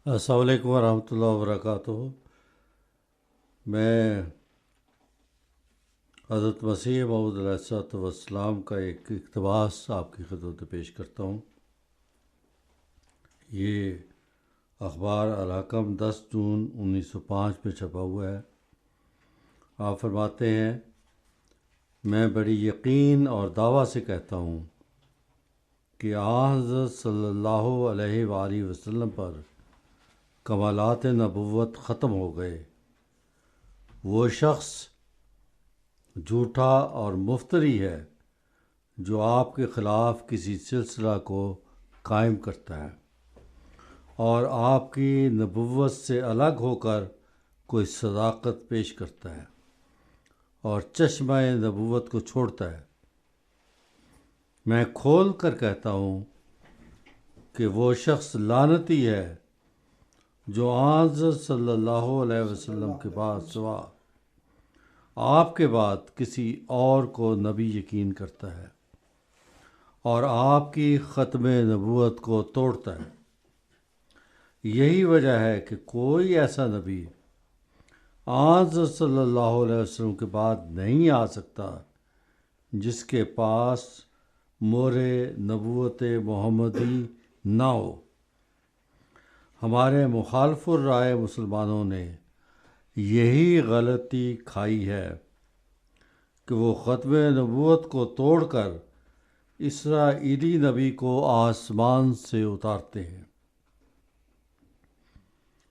السلام علیکم ورحمۃ اللہ وبرکاتہ۔ میں حضرت مسیح موعود علیہ الصلوۃ والسلام کا ایک اقتباس آپ کی خدمت میں پیش کرتا ہوں۔ یہ اخبار الحکم 10 جون 1905 میں چھپا ہوا ہے۔ آپ فرماتے ہیں، میں بڑی یقین اور دعویٰ سے کہتا ہوں کہ حضرت صلی اللہ علیہ وآلہ وسلم پر کمالات نبوت ختم ہو گئے۔ وہ شخص جھوٹا اور مفتری ہے جو آپ کے خلاف کسی سلسلہ کو قائم کرتا ہے اور آپ کی نبوت سے الگ ہو کر کوئی صداقت پیش کرتا ہے اور چشمہ نبوت کو چھوڑتا ہے۔ میں کھول کر کہتا ہوں کہ وہ شخص لعنتی ہے جو حضرت صلی اللہ علیہ وسلم کے بعد سوا آپ کے بعد کسی اور کو نبی یقین کرتا ہے اور آپ کی ختم نبوت کو توڑتا ہے۔ یہی وجہ ہے کہ کوئی ایسا نبی حضرت صلی اللہ علیہ وسلم کے بعد نہیں آ سکتا جس کے پاس مہر نبوت محمدی نہ ہو۔ ہمارے مخالف الرائے مسلمانوں نے یہی غلطی کھائی ہے کہ وہ ختم نبوت کو توڑ کر اسرائیلی نبی کو آسمان سے اتارتے ہیں،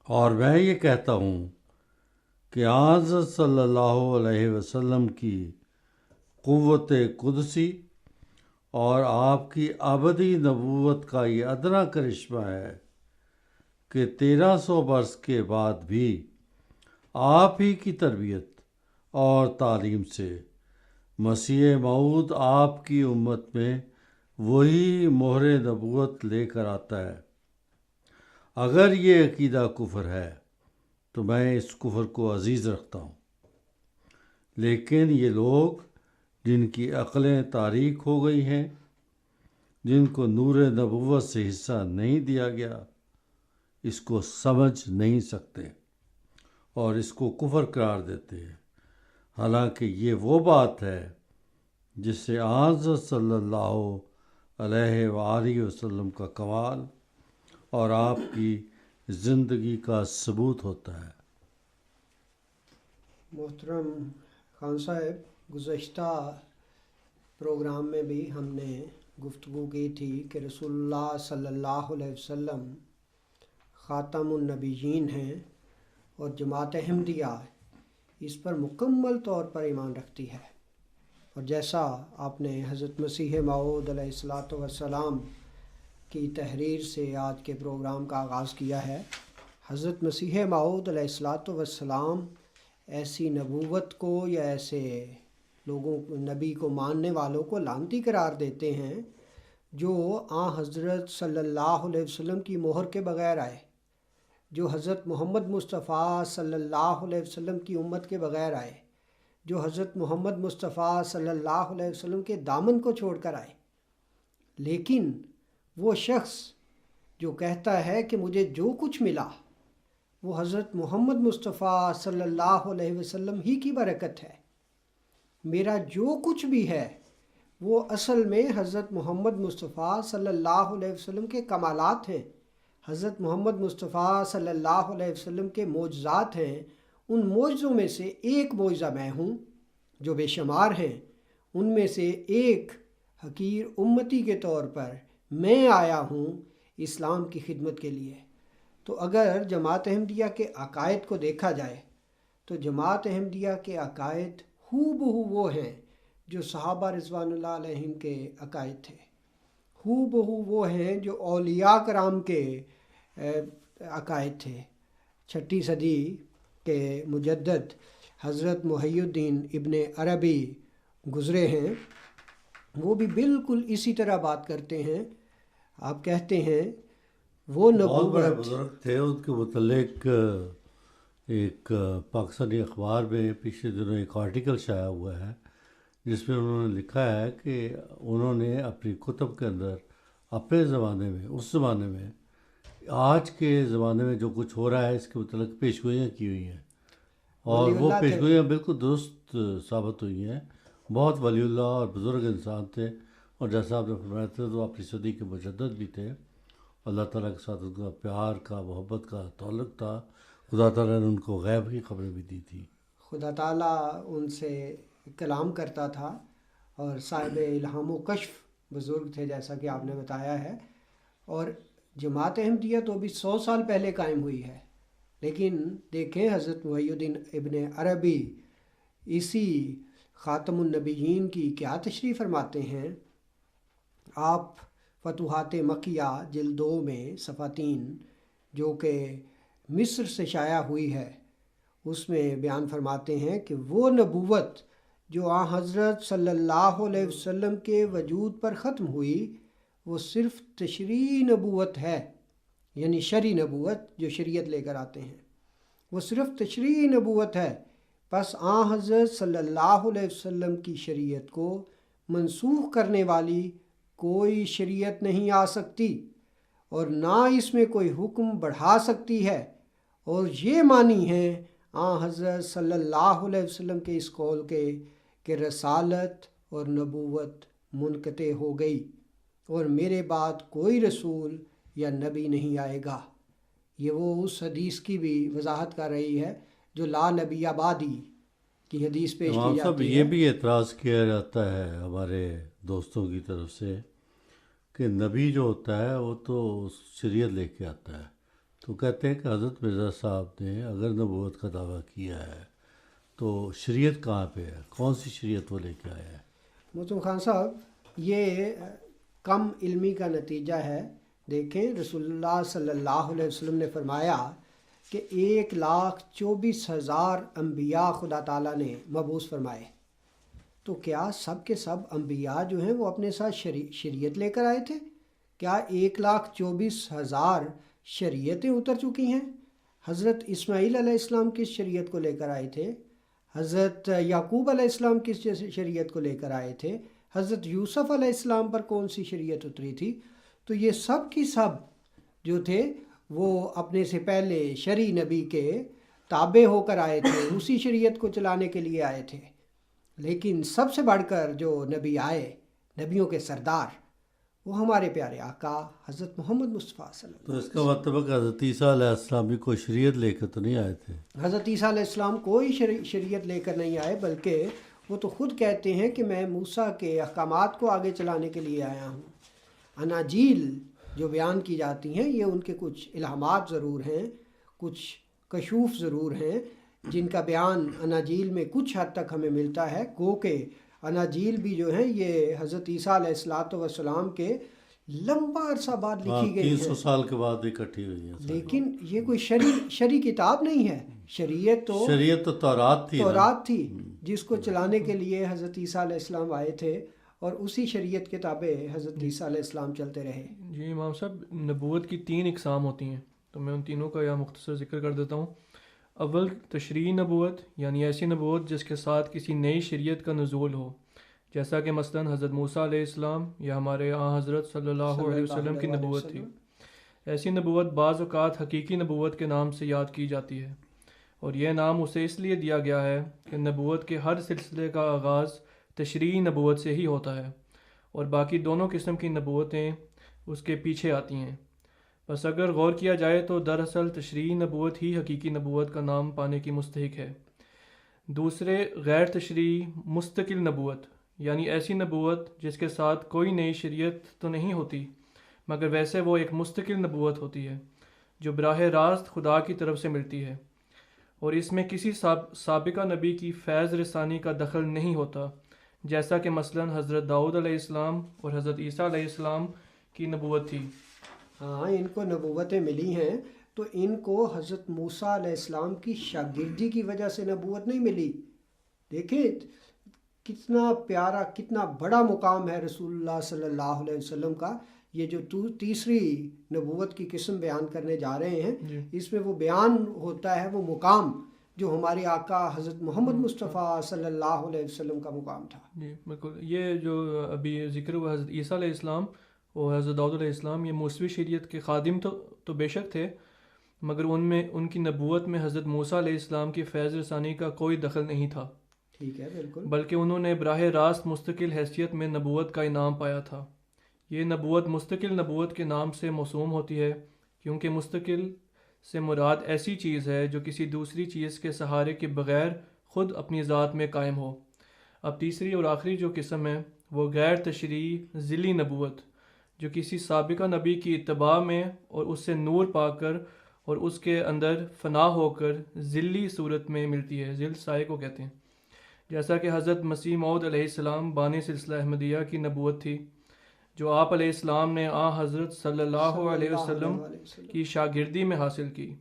اور میں یہ کہتا ہوں کہ حضرت صلی اللہ علیہ وسلم کی قوت قدسی اور آپ کی ابدی نبوت کا یہ ادنا کرشمہ ہے کہ 1300 برس کے بعد بھی آپ ہی کی تربیت اور تعلیم سے مسیح موعود آپ کی امت میں وہی مہر نبوت لے کر آتا ہے۔ اگر یہ عقیدہ کفر ہے تو میں اس کفر کو عزیز رکھتا ہوں، لیکن یہ لوگ جن کی عقلیں تاریک ہو گئی ہیں، جن کو نور نبوت سے حصہ نہیں دیا گیا، اس کو سمجھ نہیں سکتے اور اس کو کفر قرار دیتے ہیں، حالانکہ یہ وہ بات ہے جس سے حضرت صلی اللہ علیہ وآلہ وسلم کا کمال اور آپ کی زندگی کا ثبوت ہوتا ہے۔ محترم خان صاحب، گزشتہ پروگرام میں بھی ہم نے گفتگو کی تھی کہ رسول اللہ صلی اللہ علیہ وسلم خاتم النبیین ہیں اور جماعت احمدیہ اس پر مکمل طور پر ایمان رکھتی ہے، اور جیسا آپ نے حضرت مسیح موعود علیہ الصلوۃ والسلام کی تحریر سے آج کے پروگرام کا آغاز کیا ہے، حضرت مسیح موعود علیہ الصلوۃ والسلام ایسی نبوت کو یا ایسے لوگوں نبی کو ماننے والوں کو لعنتی قرار دیتے ہیں جو حضرت صلی اللہ علیہ وسلم کی مہر کے بغیر آئے، جو حضرت محمد مصطفیٰ صلی اللہ علیہ وسلم کی امت کے بغیر آئے، جو حضرت محمد مصطفیٰ صلی اللہ علیہ وسلم کے دامن کو چھوڑ کر آئے۔ لیکن وہ شخص جو کہتا ہے کہ مجھے جو کچھ ملا وہ حضرت محمد مصطفیٰ صلی اللہ علیہ وسلم ہی کی برکت ہے، میرا جو کچھ بھی ہے وہ اصل میں حضرت محمد مصطفیٰ صلی اللہ علیہ وسلم کے کمالات ہیں، حضرت محمد مصطفیٰ صلی اللہ علیہ وسلم کے معجزات ہیں۔ ان معجزوں میں سے ایک معجزہ میں ہوں جو بے شمار ہیں، ان میں سے ایک حقیر امتی کے طور پر میں آیا ہوں اسلام کی خدمت کے لیے۔ تو اگر جماعت احمدیہ کے عقائد کو دیکھا جائے تو جماعت احمدیہ کے عقائد ہو بہو وہ ہیں جو صحابہ رضوان اللہ علیہم کے عقائد تھے، ہو بہو وہ ہیں جو اولیاء کرام کے عقائد تھے۔ 6 صدی کے مجدد حضرت محی الدین ابن عربی گزرے ہیں، وہ بھی بالکل اسی طرح بات کرتے ہیں۔ آپ کہتے ہیں وہ بہت بڑے نبوت بزرگ تھے، ان کے متعلق ایک پاکستانی اخبار میں پچھلے دنوں ایک آرٹیکل شائع ہوا ہے جس میں انہوں نے لکھا ہے کہ انہوں نے اپنی کتب کے اندر اپنے زمانے میں، اس زمانے میں آج کے زمانے میں جو کچھ ہو رہا ہے اس کے متعلق پیشگوئیاں کی ہوئی ہیں اور ولی وہ اللہ تھے۔ پیشگوئیاں بالکل درست ثابت ہوئی ہیں. بہت ولی اللہ اور بزرگ انسان تھے، اور جیسا آپ نے فرمایا تھا وہ اپنی صدی کے مجدد بھی تھے. اللہ تعالیٰ کے ساتھ ان کا پیار کا، محبت کا تعلق تھا. خدا تعالیٰ نے ان کو غیب کی خبریں بھی دی تھی. خدا تعالیٰ ان سے کلام کرتا تھا، اور صاحب الہام و کشف بزرگ تھے جیسا کہ آپ نے بتایا ہے. اور جماعت احمدیہ تو ابھی 100 سال پہلے قائم ہوئی ہے، لیکن دیکھیں حضرت محی الدین ابن عربی اسی خاتم النبیین کی کیا تشریح فرماتے ہیں. آپ فتوحات مکیہ جلد 2 میں صفحہ 3 جو کہ مصر سے شائع ہوئی ہے، اس میں بیان فرماتے ہیں کہ وہ نبوت جو آن حضرت صلی اللہ علیہ وسلم کے وجود پر ختم ہوئی وہ صرف تشریعی نبوت ہے، یعنی شرعی نبوت جو شریعت لے کر آتے ہیں، وہ صرف تشریعی نبوت ہے. پس آن حضرت صلی اللہ علیہ وسلم کی شریعت کو منسوخ کرنے والی کوئی شریعت نہیں آ سکتی، اور نہ اس میں کوئی حکم بڑھا سکتی ہے. اور یہ معنی ہے آن حضرت صلی اللہ علیہ وسلم کے اس قول کے کہ رسالت اور نبوت منقطع ہو گئی اور میرے بعد کوئی رسول یا نبی نہیں آئے گا. یہ وہ اس حدیث کی بھی وضاحت کر رہی ہے جو لا نبی آبادی کی حدیث پیش کی امام صاحب جاتی یہ ہے. بھی اعتراض کیا جاتا ہے ہمارے دوستوں کی طرف سے کہ نبی جو ہوتا ہے وہ تو شریعت لے کے آتا ہے. تو کہتے ہیں کہ حضرت مرزا صاحب نے اگر نبوت کا دعویٰ کیا ہے تو شریعت کہاں پہ ہے؟ کون سی شریعت وہ لے کے آیا ہے؟ محترم خان صاحب، یہ کم علمی کا نتیجہ ہے. دیکھیں رسول اللہ صلی اللہ علیہ وسلم نے فرمایا کہ 1,24,000 انبیاء خدا تعالیٰ نے مبعوث فرمائے. تو کیا سب کے سب انبیاء جو ہیں وہ اپنے ساتھ شریعت لے کر آئے تھے؟ کیا 1,24,000 شریعتیں اتر چکی ہیں؟ حضرت اسماعیل علیہ السلام کس شریعت کو لے کر آئے تھے؟ حضرت یعقوب علیہ السلام کس شریعت کو لے کر آئے تھے؟ حضرت یوسف علیہ السلام پر کون سی شریعت اتری تھی؟ تو یہ سب کی سب جو تھے وہ اپنے سے پہلے شرعی نبی کے تابع ہو کر آئے تھے، اسی شریعت کو چلانے کے لیے آئے تھے. لیکن سب سے بڑھ کر جو نبی آئے، نبیوں کے سردار، وہ ہمارے پیارے آقا حضرت محمد مصطفیٰ صلی اللہ تو علیہ اس کا مطلب ہے کہ حضرت عیسیٰ علیہ السلام بھی کوئی شریعت لے کر تو نہیں آئے تھے. حضرت عیسیٰ علیہ السلام کوئی شریعت لے کر نہیں آئے، بلکہ وہ تو خود کہتے ہیں کہ میں موسیٰ کے احکامات کو آگے چلانے کے لیے آیا ہوں. اناجیل جو بیان کی جاتی ہیں یہ ان کے کچھ الہامات ضرور ہیں، کچھ کشوف ضرور ہیں جن کا بیان اناجیل میں کچھ حد تک ہمیں ملتا ہے. گو کہ اناجیل بھی جو ہیں یہ حضرت عیسیٰ علیہ السلام کے لمبا عرصہ بعد لکھی گئی 300 ہیں، سال کے بعد اکٹھی ہوئی ہیں. لیکن یہ کوئی شرعی کتاب نہیں ہے. شریعت تو تورات تھی نا. تورات تھی جس کو چلانے کے لیے حضرت عیسیٰ علیہ السلام آئے تھے، اور اسی شریعت کے تابع حضرت عیسیٰ علیہ السلام چلتے رہے. جی امام صاحب، نبوت کی 3 اقسام ہوتی ہیں، تو میں ان تینوں کا یہاں مختصر ذکر کر دیتا ہوں. اول تشریعی نبوت، یعنی ایسی نبوت جس کے ساتھ کسی نئی شریعت کا نزول ہو، جیسا کہ مثلا حضرت موسیٰ علیہ السلام یا ہمارے آن حضرت صلی اللہ علیہ وسلم کی نبوت تھی. ایسی نبوت بعض اوقات حقیقی نبوت کے نام سے یاد کی جاتی ہے، اور یہ نام اسے اس لیے دیا گیا ہے کہ نبوت کے ہر سلسلے کا آغاز تشریعی نبوت سے ہی ہوتا ہے، اور باقی دونوں قسم کی نبوتیں اس کے پیچھے آتی ہیں. بس اگر غور کیا جائے تو دراصل تشریعی نبوت ہی حقیقی نبوت کا نام پانے کی مستحق ہے. دوسرے غیر تشریعی مستقل نبوت، یعنی ایسی نبوت جس کے ساتھ کوئی نئی شریعت تو نہیں ہوتی، مگر ویسے وہ ایک مستقل نبوت ہوتی ہے جو براہ راست خدا کی طرف سے ملتی ہے، اور اس میں کسی سابقہ نبی کی فیض رسانی کا دخل نہیں ہوتا، جیسا کہ مثلا حضرت داؤد علیہ السلام اور حضرت عیسیٰ علیہ السلام کی نبوت تھی. ہاں، ان کو نبوتیں ملی ہیں تو ان کو حضرت موسیٰ علیہ السلام کی شاگردی کی وجہ سے نبوت نہیں ملی. دیکھیں کتنا پیارا، کتنا بڑا مقام ہے رسول اللہ صلی اللہ علیہ وسلم کا. یہ جو تیسری نبوت کی قسم بیان کرنے جا رہے ہیں، اس میں وہ بیان ہوتا ہے وہ مقام جو ہمارے آقا حضرت محمد مصطفیٰ صلی اللہ علیہ وسلم کا مقام تھا. جی بالکل. یہ جو ابھی ذکر ہوا حضرت عیسیٰ علیہ السلام، اور حضرت داؤد علیہ السلام یہ موسوی شریعت کے خادم تو بے شک تھے، مگر ان کی نبوت میں حضرت موسیٰ علیہ السلام کی فیض رسانی کا کوئی دخل نہیں تھا، ٹھیک ہے، بالکل، بلکہ انہوں نے براہ راست مستقل حیثیت میں نبوت کا انعام پایا تھا۔ یہ نبوت مستقل نبوت کے نام سے موسوم ہوتی ہے، کیونکہ مستقل سے مراد ایسی چیز ہے جو کسی دوسری چیز کے سہارے کے بغیر خود اپنی ذات میں قائم ہو۔ اب تیسری اور آخری جو قسم ہے وہ غیر تشریعی ذیلی نبوت، جو کسی سابقہ نبی کی اتباع میں اور اس سے نور پا کر اور اس کے اندر فنا ہو کر ذیلی صورت میں ملتی ہے۔ ذیل سائے کو کہتے ہیں، جیسا کہ حضرت مسیح موعود علیہ السلام بانی سلسلہ احمدیہ کی نبوت تھی، جو آپ علیہ السلام نے حضرت صلی اللہ علیہ وسلم کی شاگردی میں حاصل کی۔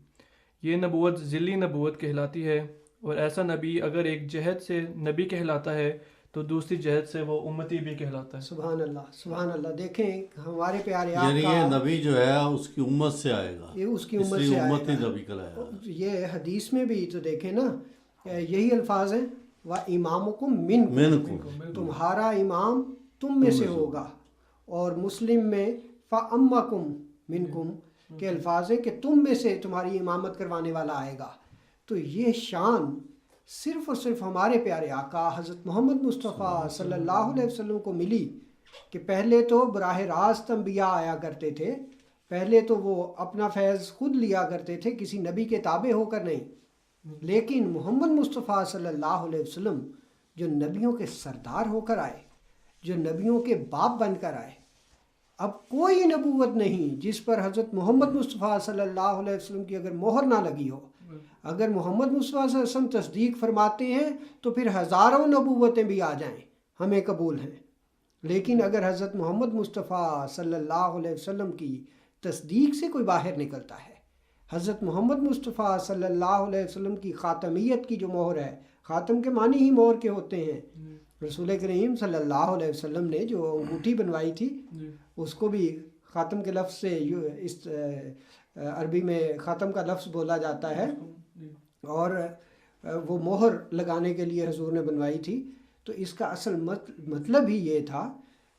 یہ نبوت ذیلی نبوت کہلاتی ہے، اور ایسا نبی اگر ایک جہت سے نبی کہلاتا ہے تو دوسری جہت سے وہ امتی بھی کہلاتا ہے۔ سبحان اللہ، سبحان اللہ۔ دیکھیں ہمارے پیارے یعنی آقا، یہ نبی جو ہے اس کی امت سے آئے گا، یہ اس کی امت اس سے لیے آئے امتی گا۔ نبی کہلایا ہے۔ یہ حدیث میں بھی تو دیکھیں نا، یہی الفاظ ہیں، وَإِمَامُكُم مِّنكُم، تمہارا امام تم میں سے ہوگا، اور مسلم میں فَأَمَّكُم مِّنكُم کے الفاظ ہیں کہ تم میں سے تمہاری امامت کروانے والا آئے گا۔ تو یہ شان صرف اور صرف ہمارے پیارے آقا حضرت محمد مصطفیٰ صلی اللہ علیہ وسلم کو ملی، کہ پہلے تو براہ راست انبیاء آیا کرتے تھے، پہلے تو وہ اپنا فیض خود لیا کرتے تھے، کسی نبی کے تابع ہو کر نہیں، لیکن محمد مصطفیٰ صلی اللہ علیہ وسلم جو نبیوں کے سردار ہو کر آئے، جو نبیوں کے باپ بن کر آئے، اب کوئی نبوت نہیں جس پر حضرت محمد مصطفیٰ صلی اللہ علیہ وسلم کی اگر مہر نہ لگی ہو۔ اگر محمد مصطفیٰ صلی اللہ علیہ وسلم تصدیق فرماتے ہیں تو پھر ہزاروں نبوتیں بھی آ جائیں ہمیں قبول ہیں، لیکن اگر حضرت محمد مصطفیٰ صلی اللہ علیہ وسلم کی تصدیق سے کوئی باہر نکلتا ہے، حضرت محمد مصطفیٰ صلی اللہ علیہ وسلم کی خاتمیت کی جو مہر ہے، خاتم کے معنی ہی مہر کے ہوتے ہیں، رسول کریم صلی اللہ علیہ وسلم نے جو انگوٹھی بنوائی تھی اس کو بھی خاتم کے لفظ سے اس عربی میں خاتم کا لفظ بولا جاتا ہے، اور وہ مہر لگانے کے لیے حضور نے بنوائی تھی۔ تو اس کا اصل مطلب ہی یہ تھا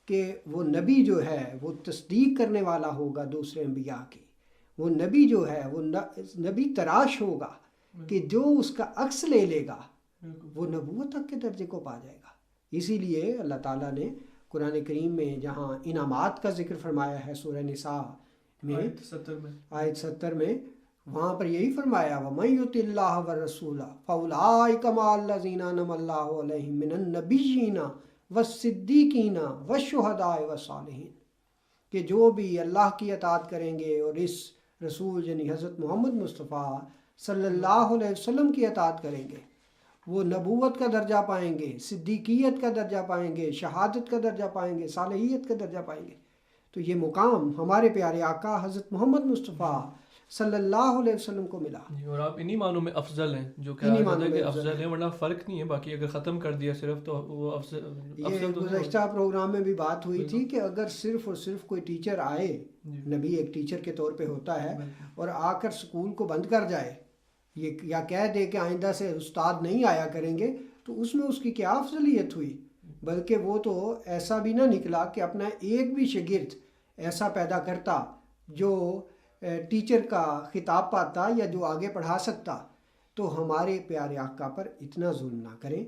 کہ وہ نبی جو ہے وہ تصدیق کرنے والا ہوگا دوسرے انبیاء کی، وہ نبی جو ہے وہ نبی تراش ہوگا کہ جو اس کا عکس لے لے گا وہ نبوت تک کے درجے کو پا جائے گا۔ اسی لیے اللہ تعالیٰ نے قرآن کریم میں جہاں انعامات کا ذکر فرمایا ہے سورہ نساء میں آیت 70 میں، وہاں پر یہی فرمایا وَمَن يُطِعِ اللَّهَ وَالرَّسُولَ فَأُولَٰئِكَ مَعَ الَّذِينَ أَنْعَمَ اللَّهُ عَلَيْهِم مِّنَ النَّبِيِّينَ وَالصِّدِّيقِينَ وَالشُّهَدَاءِ وَالصَّالِحِينَ، کہ جو بھی اللہ کی اطاعت کریں گے اور اس رسول یعنی حضرت محمد مصطفیٰ صلی اللہ علیہ وسلم کی اطاعت کریں گے، وہ نبوت کا درجہ پائیں گے، صدیقیت کا درجہ پائیں گے، شہادت کا درجہ پائیں گے، صالحیت کا درجہ پائیں گے۔ تو یہ مقام ہمارے پیارے آقا حضرت محمد مصطفیٰ صلی اللہ علیہ وسلم کو ملا، اور آپ انہی معنوں میں افضل ہیں، جو کہا جاتا ہے کہ افضل ہیں، ورنہ فرق نہیں ہے، باقی اگر ختم کر دیا صرف تو وہ افضل یہ گزشتہ پروگرام میں بھی بات ہوئی تھی کہ اگر صرف اور صرف کوئی ٹیچر آئے، نبی ایک ٹیچر کے طور پہ ہوتا ہے، اور آ کر سکول کو بند کر جائے یا کہہ دے کہ آئندہ سے استاد نہیں آیا کریں گے، تو اس میں اس کی کیا افضلیت ہوئی؟ بلکہ وہ تو ایسا بھی نہ نکلا کہ اپنا ایک بھی شاگرد ایسا پیدا کرتا جو ٹیچر کا خطاب پاتا یا جو آگے پڑھا سکتا۔ تو ہمارے پیارے آقا پر اتنا ظلم نہ کریں،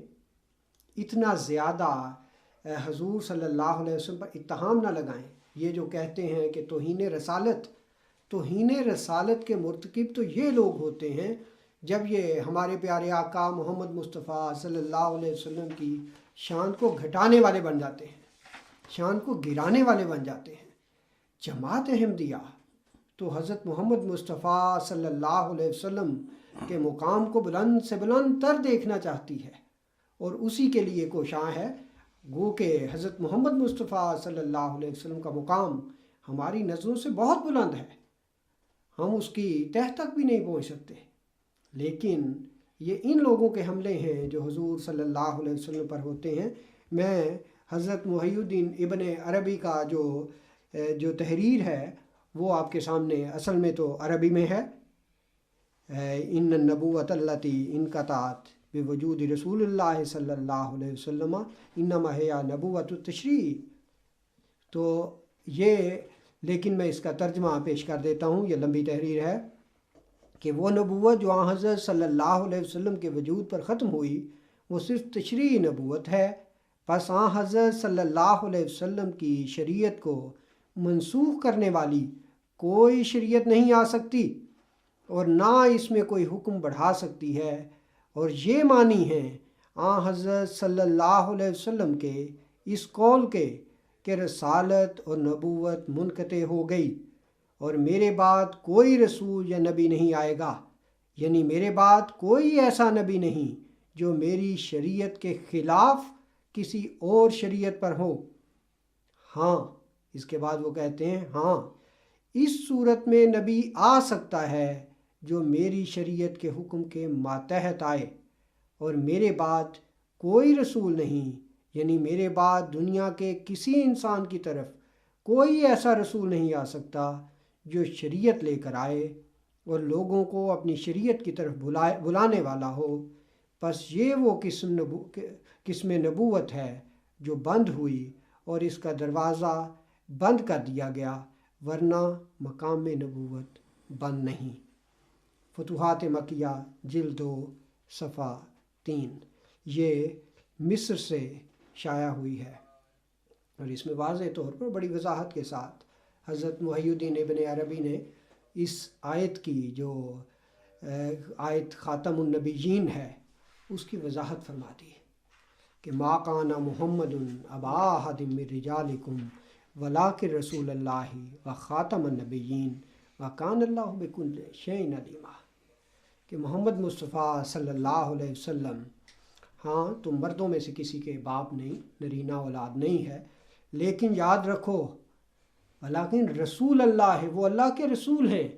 اتنا زیادہ حضور صلی اللہ علیہ وسلم پر اتہام نہ لگائیں۔ یہ جو کہتے ہیں کہ توہین رسالت کے مرتکب تو یہ لوگ ہوتے ہیں جب یہ ہمارے پیارے آقا محمد مصطفیٰ صلی اللہ علیہ وسلم کی شان کو گھٹانے والے بن جاتے ہیں، شان کو گرانے والے بن جاتے ہیں۔ جماعت احمدیہ تو حضرت محمد مصطفیٰ صلی اللہ علیہ وسلم کے مقام کو بلند سے بلند تر دیکھنا چاہتی ہے، اور اسی کے لیے کوشاں ہے، گو کہ حضرت محمد مصطفیٰ صلی اللہ علیہ وسلم کا مقام ہماری نظروں سے بہت بلند ہے، ہم اس کی تہ تک بھی نہیں پہنچ سکتے، لیکن یہ ان لوگوں کے حملے ہیں جو حضور صلی اللہ علیہ وسلم پر ہوتے ہیں۔ میں حضرت محی الدین ابن عربی کا جو تحریر ہے وہ آپ کے سامنے اصل میں تو عربی میں ہے، ان النبوۃ التی انقطعت بوجود رسول اللہ صلی اللہ علیہ وسلم انما ہی نبوۃ التشریع۔ تو یہ لیکن میں اس کا ترجمہ پیش کر دیتا ہوں، یہ لمبی تحریر ہے کہ وہ نبوت جو آن حضرت صلی اللہ علیہ وسلم کے وجود پر ختم ہوئی وہ صرف تشریعی نبوت ہے، پس آن حضرت صلی اللہ علیہ وسلم کی شریعت کو منسوخ کرنے والی کوئی شریعت نہیں آ سکتی اور نہ اس میں کوئی حکم بڑھا سکتی ہے، اور یہ معنی ہیں آن حضرت صلی اللہ علیہ وسلم کے اس قول کے کہ رسالت اور نبوت منقطع ہو گئی اور میرے بعد کوئی رسول یا نبی نہیں آئے گا، یعنی میرے بعد کوئی ایسا نبی نہیں جو میری شریعت کے خلاف کسی اور شریعت پر ہو۔ ہاں، اس کے بعد وہ کہتے ہیں ہاں اس صورت میں نبی آ سکتا ہے جو میری شریعت کے حکم کے ماتحت آئے، اور میرے بعد کوئی رسول نہیں، یعنی میرے بعد دنیا کے کسی انسان کی طرف کوئی ایسا رسول نہیں آ سکتا جو شریعت لے کر آئے اور لوگوں کو اپنی شریعت کی طرف بلانے والا ہو، پس یہ وہ قسم نبوت ہے جو بند ہوئی اور اس کا دروازہ بند کر دیا گیا، ورنہ مقام نبوت بند نہیں۔ فتوحات مکیہ جلد 2 صفحہ 3۔ یہ مصر سے شائع ہوئی ہے، اور اس میں واضح طور پر بڑی وضاحت کے ساتھ حضرت محی الدین ابن عربی نے اس آیت کی جو آیت خاتم النبیین ہے اس کی وضاحت فرما دی کہ ما کان محمد ابا احد من رجالکم ولکن رسول اللہ و خاتم النبیین وکان اللہ بکل شیء علیما، کہ محمد مصطفیٰ صلی اللہ علیہ وسلم ہاں تم مردوں میں سے کسی کے باپ نہیں، نرینہ اولاد نہیں ہے، لیکن یاد رکھو ولیکن رسول اللہ ہے، وہ اللہ کے رسول ہیں،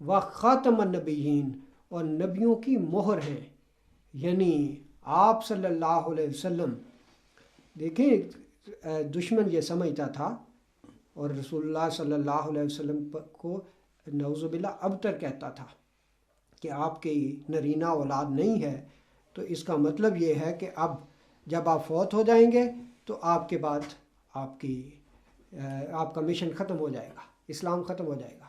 و خاتم النبیین اور نبیوں کی مہر ہیں، یعنی آپ صلی اللہ علیہ وسلم۔ دیکھیں دشمن یہ سمجھتا تھا اور رسول اللہ صلی اللہ علیہ وسلم کو نعوذ باللہ ابتر کہتا تھا کہ آپ کی نرینہ اولاد نہیں ہے، تو اس کا مطلب یہ ہے کہ اب جب آپ فوت ہو جائیں گے تو آپ کے بعد آپ کا مشن ختم ہو جائے گا، اسلام ختم ہو جائے گا،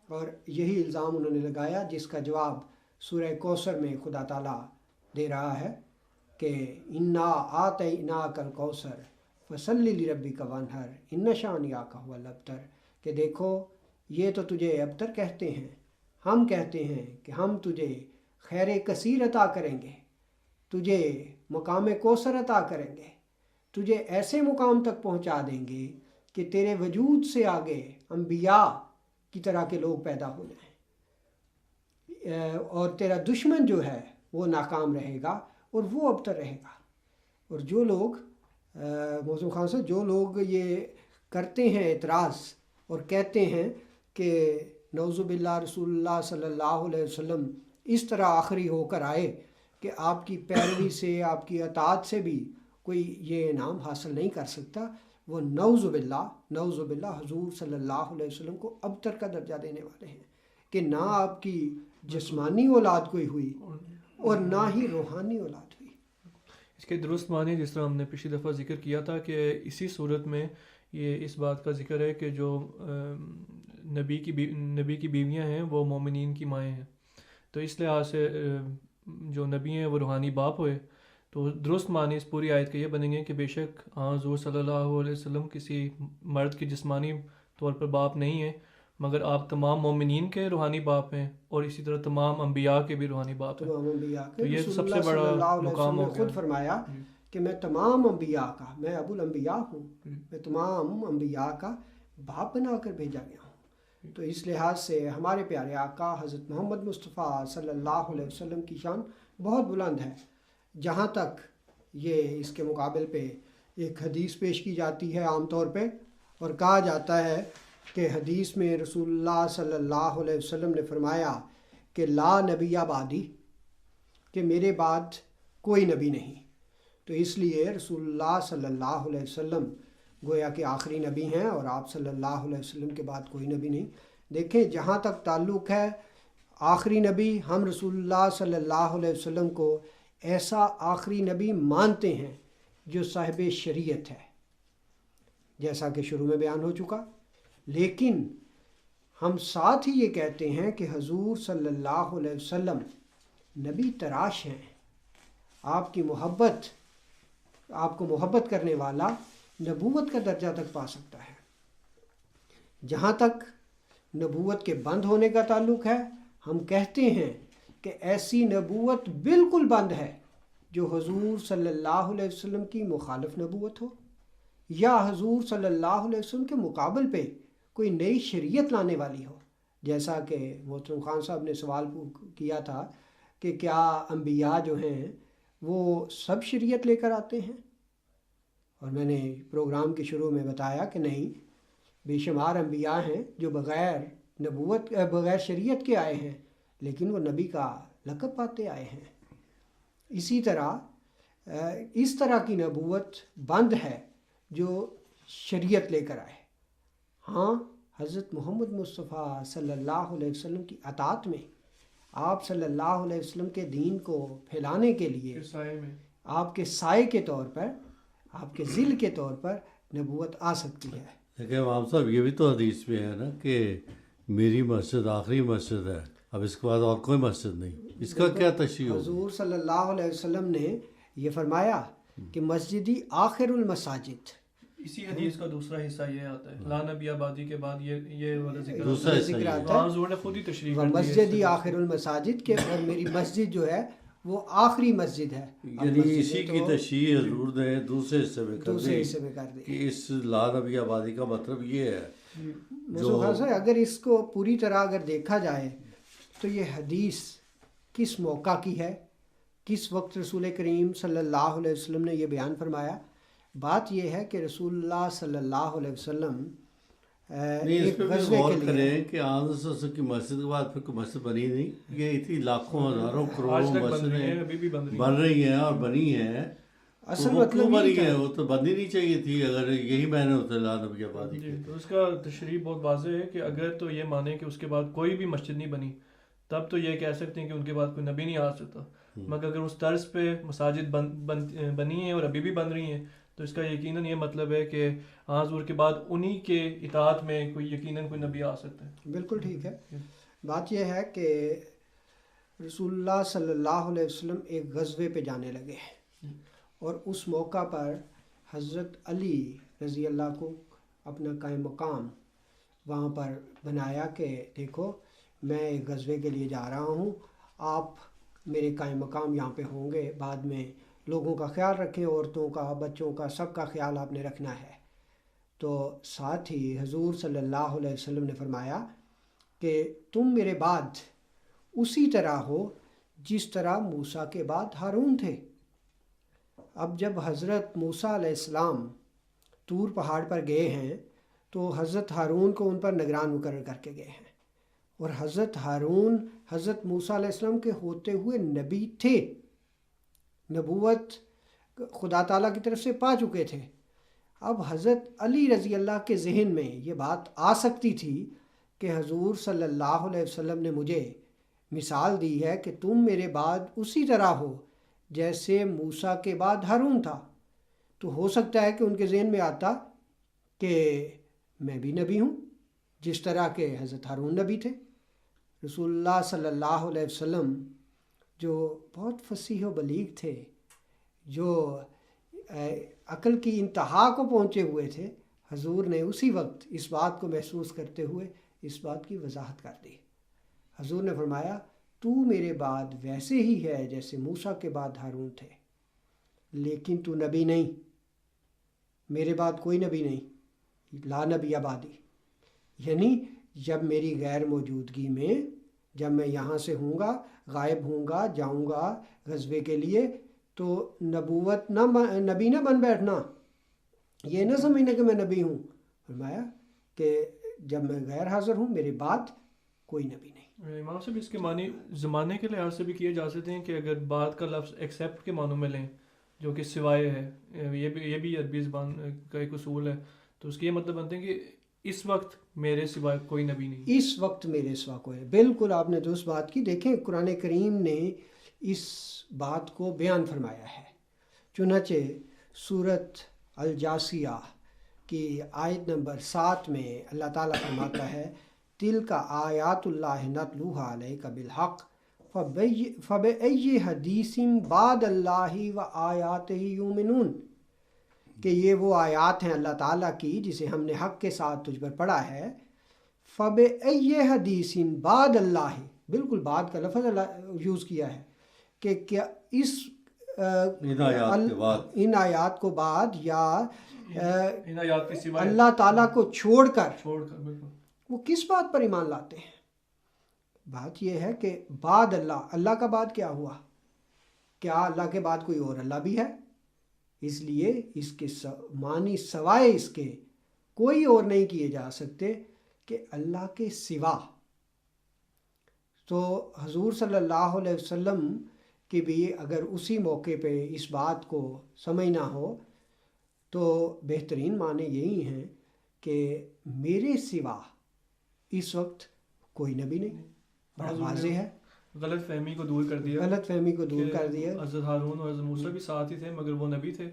اور یہی الزام انہوں نے لگایا، جس کا جواب سورہ کوثر میں خدا تعالیٰ دے رہا ہے کہ انا اعطیناک الکوثر فصلی لربک وانحر ان شانئک ھو الابتر، کہ دیکھو یہ تو تجھے ابتر کہتے ہیں، ہم کہتے ہیں کہ ہم تجھے خیر کثیر عطا کریں گے، تجھے مقام کوثر عطا کریں گے، تجھے ایسے مقام تک پہنچا دیں گے کہ تیرے وجود سے آگے انبیاء کی طرح کے لوگ پیدا ہو جائیں، اور تیرا دشمن جو ہے وہ ناکام رہے گا اور وہ ابتر رہے گا۔ اور جو لوگ موسم خان سے جو لوگ یہ کرتے ہیں اعتراض اور کہتے ہیں کہ نعوذ باللہ رسول اللہ صلی اللہ علیہ وسلم اس طرح آخری ہو کر آئے کہ آپ کی پیروی سے، آپ کی اطاعت سے بھی کوئی یہ انعام حاصل نہیں کر سکتا، وہ نعوذ باللہ حضور صلی اللہ علیہ وسلم کو ابتر کا درجہ دینے والے ہیں کہ نہ آپ کی جسمانی اولاد کوئی ہوئی اور نہ ہی روحانی اولاد ہوئی۔ اس کے درست معنی جس طرح ہم نے پچھلی دفعہ ذکر کیا تھا کہ اسی صورت میں یہ اس بات کا ذکر ہے کہ جو نبی کی بیویاں ہیں وہ مومنین کی مائیں ہیں، تو اس لحاظ سے جو نبی ہیں وہ روحانی باپ ہوئے، تو درست معنی اس پوری آیت کے یہ بنیں گے کہ بے شک حضور صلی اللہ علیہ وسلم کسی مرد کے جسمانی طور پر باپ نہیں ہیں، مگر آپ تمام مومنین کے روحانی باپ ہیں، اور اسی طرح تمام انبیاء کے بھی روحانی باپ ہیں۔ تمام انبیاء کے، تو یہ رسول سب سے اللہ صلی بڑا اللہ علیہ مقام وسلم ہو نے گیا خود فرمایا کہ میں تمام انبیاء کا، میں ابو الانبیاء ہوں، میں تمام انبیاء کا باپ بنا کر بھیجا گیا ہوں۔ تو اس لحاظ سے ہمارے پیارے آقا حضرت محمد مصطفیٰ صلی اللہ علیہ وسلم کی شان بہت بلند ہے، جہاں تک یہ اس کے مقابل پہ ایک حدیث پیش کی جاتی ہے عام طور پہ، اور کہا جاتا ہے کہ حدیث میں رسول اللہ صلی اللہ علیہ وسلم نے فرمایا کہ لا نبی بعدی، کہ میرے بعد کوئی نبی نہیں، تو اس لیے رسول اللہ صلی اللہ علیہ وسلم گویا کہ آخری نبی ہیں، اور آپ صلی اللہ علیہ وسلم کے بعد کوئی نبی نہیں۔ دیکھیں جہاں تک تعلق ہے آخری نبی، ہم رسول اللہ صلی اللہ علیہ وسلم کو ایسا آخری نبی مانتے ہیں جو صاحب شریعت ہے، جیسا کہ شروع میں بیان ہو چکا۔ لیکن ہم ساتھ ہی یہ کہتے ہیں کہ حضور صلی اللہ علیہ وسلم نبی تراش ہیں. آپ کو محبت کرنے والا نبوت کا درجہ تک پا سکتا ہے. جہاں تک نبوت کے بند ہونے کا تعلق ہے، ہم کہتے ہیں کہ ایسی نبوت بالکل بند ہے جو حضور صلی اللہ علیہ وسلم کی مخالف نبوت ہو، یا حضور صلی اللہ علیہ وسلم کے مقابل پہ کوئی نئی شریعت لانے والی ہو. جیسا کہ محترم خان صاحب نے سوال کیا تھا کہ کیا انبیاء جو ہیں وہ سب شریعت لے کر آتے ہیں، اور میں نے پروگرام کے شروع میں بتایا کہ نہیں، بے شمار انبیاء ہیں جو بغیر شریعت کے آئے ہیں، لیکن وہ نبی کا لقب پاتے آئے ہیں. اسی طرح اس طرح کی نبوت بند ہے جو شریعت لے کر آئے. ہاں، حضرت محمد مصطفیٰ صلی اللہ علیہ وسلم کی اطاعت میں آپ صلی اللہ علیہ وسلم کے دین کو پھیلانے کے لیے آپ کے سائے کے طور پر، آپ کے ذل کے طور پر نبوت آ سکتی ہے. لیکن امام صاحب یہ بھی تو حدیث میں ہے نا کہ میری مسجد آخری مسجد ہے، اب اس کے بعد اور کوئی مسجد نہیں. اس کا کیا تشریح ہوگی؟ حضور صلی اللہ علیہ وسلم نے یہ فرمایا کہ مسجدی آخر المساجد. اسی حدیث کا دوسرا حصہ یہ آتا ہے، لا نبی آبادی کے بعد یہ والا دوسرا ذکر آتا ہے، حضور نے خود ہی تشریح وہ مسجدی آخر المساجد کے، اور میری مسجد جو ہے وہ آخری مسجد ہے. یعنی اسی کی تشریح حضور نے دوسرے حصے میں کر دی کہ اس لا نبی آبادی کا مطلب یہ ہے. اگر اس کو پوری طرح اگر دیکھا جائے تو یہ حدیث کس موقع کی ہے، کس وقت رسول کریم صلی اللہ علیہ وسلم نے یہ بیان فرمایا. بات یہ ہے کہ رسول اللہ صلی اللہ علیہ وسلم اس پہ بھی غور کریں کہ آن کی مسجد کے بعد پھر کوئی مسجد بنی نہیں. یہ اتنی لاکھوں ہزاروں کروڑوں مسجدیں بن رہی ہیں اور بنی ہیں. اصل مطلب بنی ہے وہ تو بننی نہیں چاہیے تھی اگر یہی معنی ہوتا لا نبی آبادی. تو اس کا تشریح بہت واضح ہے کہ اگر تو یہ مانیں کہ اس کے بعد کوئی بھی مسجد نہیں بنی، تب تو یہ کہہ سکتے ہیں کہ ان کے بعد کوئی نبی نہیں آ سکتا. مگر اگر اس طرز پہ مساجد بنی ہیں اور ابھی بھی بن رہی ہیں تو اس کا یقیناً یہ مطلب ہے کہ حضور کے بعد انہی کے اطاعت میں یقیناً کوئی نبی آ سکتا ہے. بالکل ٹھیک ہے. بات یہ ہے کہ رسول اللہ صلی اللہ علیہ وسلم ایک غزوے پہ جانے لگے اور اس موقع پر حضرت علی رضی اللہ کو اپنا قائم مقام وہاں پر بنایا کہ دیکھو میں ایک غزوے کے لیے جا رہا ہوں، آپ میرے قائم مقام یہاں پہ ہوں گے، بعد میں لوگوں کا خیال رکھیں، عورتوں کا، بچوں کا، سب کا خیال آپ نے رکھنا ہے. تو ساتھ ہی حضور صلی اللہ علیہ وسلم نے فرمایا کہ تم میرے بعد اسی طرح ہو جس طرح موسیٰ کے بعد ہارون تھے. اب جب حضرت موسیٰ علیہ السلام طور پہاڑ پر گئے ہیں تو حضرت ہارون کو ان پر نگران مقرر کر کے گئے ہیں، اور حضرت ہارون حضرت موسیٰ علیہ السلام کے ہوتے ہوئے نبی تھے، نبوت خدا تعالیٰ کی طرف سے پا چکے تھے. اب حضرت علی رضی اللہ کے ذہن میں یہ بات آ سکتی تھی کہ حضور صلی اللہ علیہ وسلم نے مجھے مثال دی ہے کہ تم میرے بعد اسی طرح ہو جیسے موسیٰ کے بعد ہارون تھا. تو ہو سکتا ہے کہ ان کے ذہن میں آتا کہ میں بھی نبی ہوں جس طرح کہ حضرت ہارون نبی تھے. رسول اللہ صلی اللہ علیہ وسلم جو بہت فصیح و بلیغ تھے، جو عقل کی انتہا کو پہنچے ہوئے تھے، حضور نے اسی وقت اس بات کو محسوس کرتے ہوئے اس بات کی وضاحت کر دی. حضور نے فرمایا تو میرے بعد ویسے ہی ہے جیسے موسیٰ کے بعد ہارون تھے، لیکن تو نبی نہیں، میرے بعد کوئی نبی نہیں، لا نبی آبادی. یعنی جب میری غیر موجودگی میں، جب میں یہاں سے ہوں گا، غائب ہوں گا، جاؤں گا غزوے کے لیے، تو نبی نہ بن بیٹھنا، یہ نہ سمجھنا کہ میں نبی ہوں. فرمایا کہ جب میں غیر حاضر ہوں میرے بعد کوئی نبی نہیں. امام صاحب اس کے معنی زمانے کے لحاظ سے بھی کیے جا سکتے ہیں کہ اگر بعد کا لفظ ایکسیپٹ کے معنوں میں لیں جو کہ سوائے ہے، یہ بھی عربی زبان کا ایک اصول ہے، تو اس کے یہ مطلب بنتے ہیں کہ اس وقت میرے سوائے کوئی نبی نہیں، اس وقت میرے سوا کوئی ہے. بالکل آپ نے درست بات کی. دیکھیں قرآن کریم نے اس بات کو بیان فرمایا ہے. چنانچہ سورت الجاسیہ کی آیت نمبر 7 میں اللہ تعالیٰ فرماتا ہے تِلْکَ آیات اللہ نتلوہا علیک بالحق فَبِأَيِّ حَدِیثٍ بَعْدَ اللَّهِ وَآیَاتِهِ یُؤْمِنُونَ، کہ یہ وہ آیات ہیں اللہ تعالیٰ کی جسے ہم نے حق کے ساتھ تجھ پر پڑھا ہے. فَبِأَيِّ حَدِیثٍ بَعْدَ اللَّهِ، بالکل بعد کا لفظ یوز کیا ہے کہ کیا اس ان آیات کو بعد یا ان آیات کے سوائے اللہ تعالیٰ کو چھوڑ کر بالکل وہ کس بات پر ایمان لاتے ہیں. بات یہ ہے کہ بعد اللہ کا بعد کیا ہوا؟ کیا اللہ کے بعد کوئی اور اللہ بھی ہے؟ اس لیے اس کے معنی سوائے اس کے کوئی اور نہیں کیے جا سکتے کہ اللہ کے سوا. تو حضور صلی اللہ علیہ وسلم کی بھی اگر اسی موقع پہ اس بات کو سمجھنا ہو تو بہترین معنی یہی ہیں کہ میرے سوا اس وقت کوئی نبی نہیں. بڑا واضح ہے، غلط فہمی کو دور کر دیا، غلط فہمی کو دور کر دیا. حضرت ہارون اور حضرت موسیٰ بھی ساتھ ہی تھے مگر وہ نبی تھے،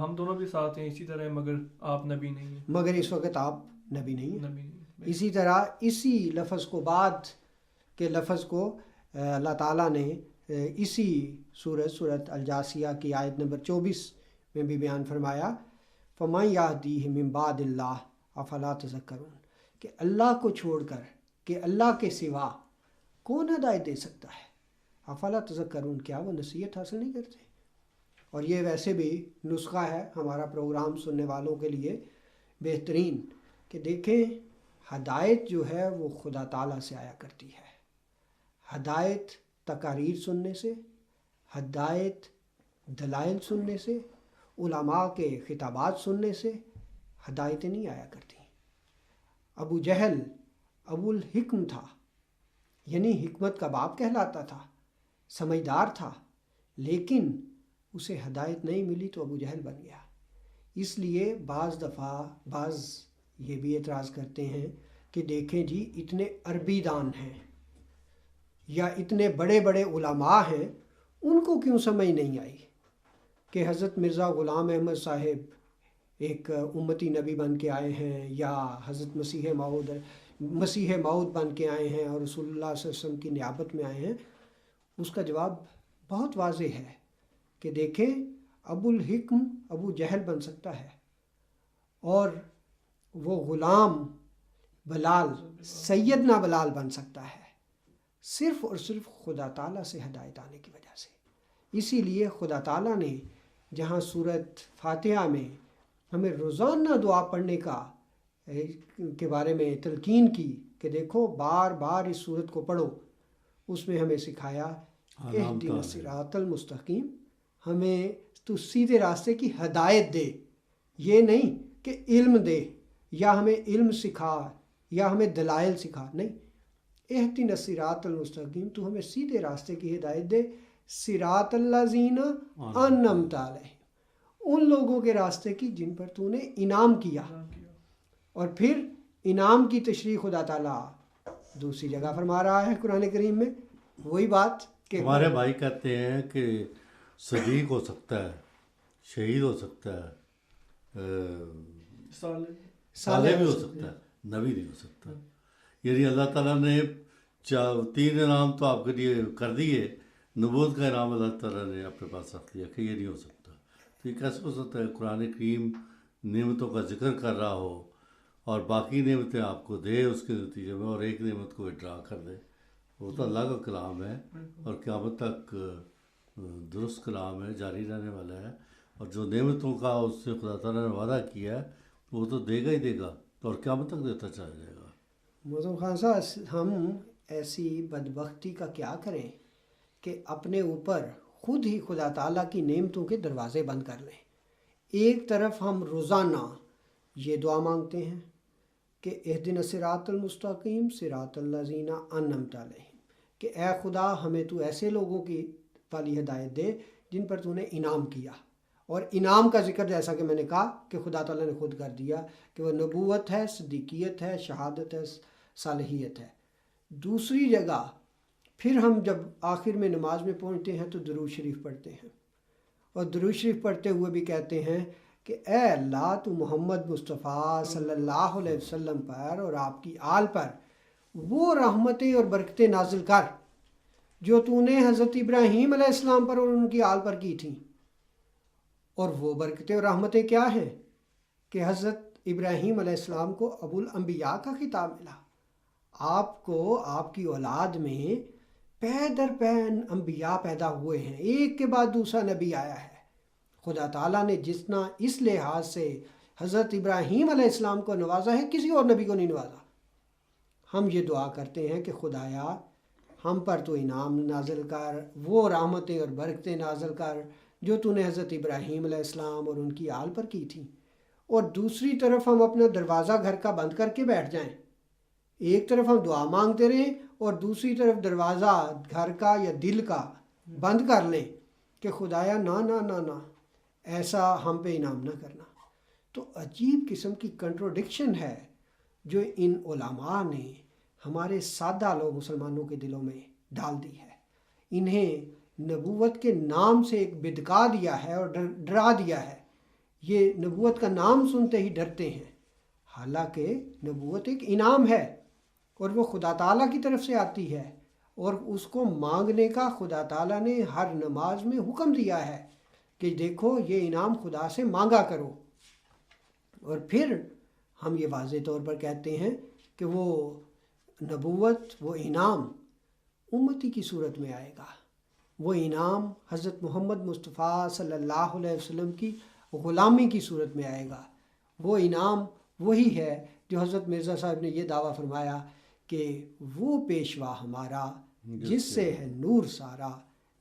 ہم دونوں بھی ساتھ ہیں اسی طرح مگر آپ نبی نہیں ہیں، مگر اس وقت آپ نبی نہیں ہیں. نبی نہیں. اسی طرح اسی لفظ کو بعد کے لفظ کو اللہ تعالیٰ نے اسی سورت الجاسیہ کی آیت نمبر 24 میں بھی بیان فرمایا فَمَن يَهْدِيهِ مِن بَعْدِ اللَّهِ أَفَلَا تَذَكَّرُونَ، کہ اللہ کو چھوڑ کر کہ اللہ کے سوا کون ہدایت دے سکتا ہے. افلا تذکرون، کیا وہ نصیحت حاصل نہیں کرتے؟ اور یہ ویسے بھی نسخہ ہے ہمارا پروگرام سننے والوں کے لیے بہترین کہ دیکھیں ہدایت جو ہے وہ خدا تعالیٰ سے آیا کرتی ہے. ہدایت تقاریر سننے سے، ہدایت دلائل سننے سے، علماء کے خطابات سننے سے ہدایتیں نہیں آیا کرتی. ابو جہل ابو الحکم تھا، یعنی حکمت کا باپ کہلاتا تھا، سمجھدار تھا، لیکن اسے ہدایت نہیں ملی تو ابو جہل بن گیا. اس لیے بعض دفعہ بعض یہ بھی اعتراض کرتے ہیں کہ دیکھیں جی اتنے عربی دان ہیں یا اتنے بڑے بڑے علماء ہیں، ان کو کیوں سمجھ نہیں آئی کہ حضرت مرزا غلام احمد صاحب ایک امتی نبی بن کے آئے ہیں یا حضرت مسیح موعود بن کے آئے ہیں اور رسول اللہ صلی اللہ علیہ وسلم کی نیابت میں آئے ہیں. اس کا جواب بہت واضح ہے کہ دیکھیں ابو الحکم ابو جہل بن سکتا ہے اور وہ غلام بلال سیدنا بلال بن سکتا ہے صرف اور صرف خدا تعالیٰ سے ہدایت آنے کی وجہ سے. اسی لیے خدا تعالیٰ نے جہاں سورت فاتحہ میں ہمیں روزانہ دعا پڑھنے کے بارے میں تلقین کی کہ دیکھو بار بار اس سورت کو پڑھو، اس میں ہمیں سکھایا اہدنا الصراط المستقیم، ہمیں تو سیدھے راستے کی ہدایت دے. یہ نہیں کہ علم دے یا ہمیں علم سکھا یا ہمیں دلائل سکھا، نہیں، اہدنا الصراط المستقیم، تو ہمیں سیدھے راستے کی ہدایت دے. صراط الذین انعمت علیہم، ان لوگوں کے راستے کی جن پر تو نے انعام کیا. اور پھر انعام کی تشریح خدا تعالیٰ دوسری جگہ فرما رہا ہے قرآن کریم میں، وہی بات کہ ہمارے بھائی کہتے ہیں کہ صدیق ہو سکتا ہے، شہید ہو سکتا ہے، صالح بھی ہو سکتا ہے، نبی نہیں ہو سکتا. یعنی اللہ تعالیٰ نے 3 انعام تو آپ کے لیے کر دیے، نبوت کا انعام اللہ تعالیٰ نے اپنے پاس رکھ لیا کہ یہ نہیں ہو سکتا. تو یہ کیسے ہو سکتا ہے قرآن کریم نعمتوں کا ذکر کر رہا ہو اور باقی نعمتیں آپ کو دے اس کے نتیجے میں اور ایک نعمت کو اڈرا کر دے؟ وہ تو اللہ کا کلام ہے اور قیامت تک درست کلام ہے، جاری رہنے والا ہے. اور جو نعمتوں کا اس سے خدا تعالیٰ نے وعدہ کیا ہے وہ تو دے گا ہی دے گا اور قیامت تک دیتا چلا جائے گا. موزم خان صاحب، ہم ایسی بدبختی کا کیا کریں کہ اپنے اوپر خود ہی خدا تعالیٰ کی نعمتوں کے دروازے بند کر لیں. ایک طرف ہم روزانہ یہ دعا مانگتے ہیں کہ اہدنا الصراط المستقیم صراط الذین انعمت علیہم، کہ اے خدا ہمیں تو ایسے لوگوں کی والی ہدایت دے جن پر تو نے انعام کیا. اور انعام کا ذکر جیسا کہ میں نے کہا کہ خدا تعالیٰ نے خود کر دیا کہ وہ نبوت ہے، صدیقیت ہے، شہادت ہے، صالحیت ہے. دوسری جگہ پھر ہم جب آخر میں نماز میں پہنچتے ہیں تو درود شریف پڑھتے ہیں، اور درود شریف پڑھتے ہوئے بھی کہتے ہیں کہ اے اللہ تو محمد مصطفیٰ صلی اللہ علیہ وسلم پر اور آپ کی آل پر وہ رحمتیں اور برکتیں نازل کر جو تو نے حضرت ابراہیم علیہ السلام پر اور ان کی آل پر کی تھیں۔ اور وہ برکتیں اور رحمتیں کیا ہیں کہ حضرت ابراہیم علیہ السلام کو ابو الانبیاء کا خطاب ملا۔ آپ کو آپ کی اولاد میں پے در پے انبیاء پیدا ہوئے ہیں، ایک کے بعد دوسرا نبی آیا ہے۔ خدا تعالیٰ نے جتنا اس لحاظ سے حضرت ابراہیم علیہ السلام کو نوازا ہے کسی اور نبی کو نہیں نوازا۔ ہم یہ دعا کرتے ہیں کہ خدایا ہم پر تو انعام نازل کر، وہ رحمتیں اور برکتیں نازل کر جو تو نے حضرت ابراہیم علیہ السلام اور ان کی آل پر کی تھیں، اور دوسری طرف ہم اپنا دروازہ گھر کا بند کر کے بیٹھ جائیں۔ ایک طرف ہم دعا مانگتے رہیں اور دوسری طرف دروازہ گھر کا یا دل کا بند کر لیں کہ خدایا نا نا نا نا ایسا ہم پہ انعام نہ کرنا۔ تو عجیب قسم کی کنٹروڈکشن ہے جو ان علماء نے ہمارے سادہ لوگ مسلمانوں کے دلوں میں ڈال دی ہے۔ انہیں نبوت کے نام سے ایک بدکا دیا ہے اور ڈرا دیا ہے۔ یہ نبوت کا نام سنتے ہی ڈرتے ہیں، حالانکہ نبوت ایک انعام ہے اور وہ خدا تعالیٰ کی طرف سے آتی ہے، اور اس کو مانگنے کا خدا تعالیٰ نے ہر نماز میں حکم دیا ہے کہ دیکھو یہ انعام خدا سے مانگا کرو۔ اور پھر ہم یہ واضح طور پر کہتے ہیں کہ وہ نبوت، وہ انعام امتی کی صورت میں آئے گا۔ وہ انعام حضرت محمد مصطفیٰ صلی اللہ علیہ وسلم کی غلامی کی صورت میں آئے گا۔ وہ انعام وہی ہے جو حضرت مرزا صاحب نے یہ دعویٰ فرمایا کہ وہ پیشوا ہمارا جس سے ہے نور سارا،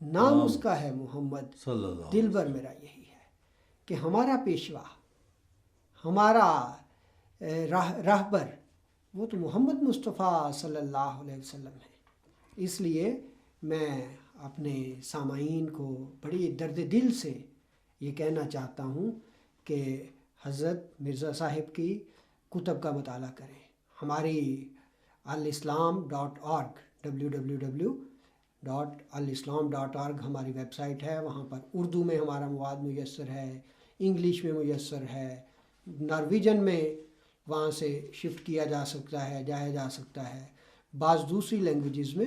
نام اس کا ہے محمد، دل بر میرا یہی ہے کہ ہمارا پیشوا، ہمارا راہبر وہ تو محمد مصطفیٰ صلی اللہ علیہ وسلم ہے۔ اس لیے میں اپنے سامعین کو بڑی درد دل سے یہ کہنا چاہتا ہوں کہ حضرت مرزا صاحب کی کتب کا مطالعہ کریں۔ ہماری alislam.org www.alislam.org ہماری ویب سائٹ ہے، وہاں پر اردو میں ہمارا مواد میسر ہے، انگلش میں میسر ہے، نارویجن میں وہاں سے شفٹ کیا جا سکتا ہے، جایا جا سکتا ہے، بعض دوسری لینگویجز میں،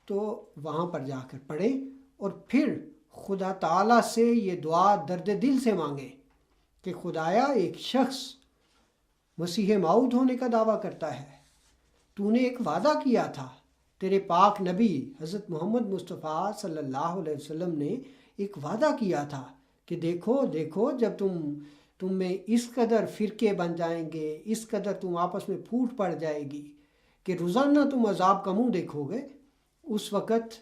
تو وہاں پر جا کر پڑھیں اور پھر خدا تعالیٰ سے یہ دعا درد دل سے مانگیں کہ خدایا ایک شخص مسیح موعود ہونے کا دعویٰ کرتا ہے، تو نے ایک وعدہ کیا تھا، تیرے پاک نبی حضرت محمد مصطفیٰ صلی اللہ علیہ وسلم نے ایک وعدہ کیا تھا کہ دیکھو دیکھو جب تم میں اس قدر فرقے بن جائیں گے، اس قدر تم آپس میں پھوٹ پڑ جائے گی کہ روزانہ تم عذاب کا منہ دیکھو گے، اس وقت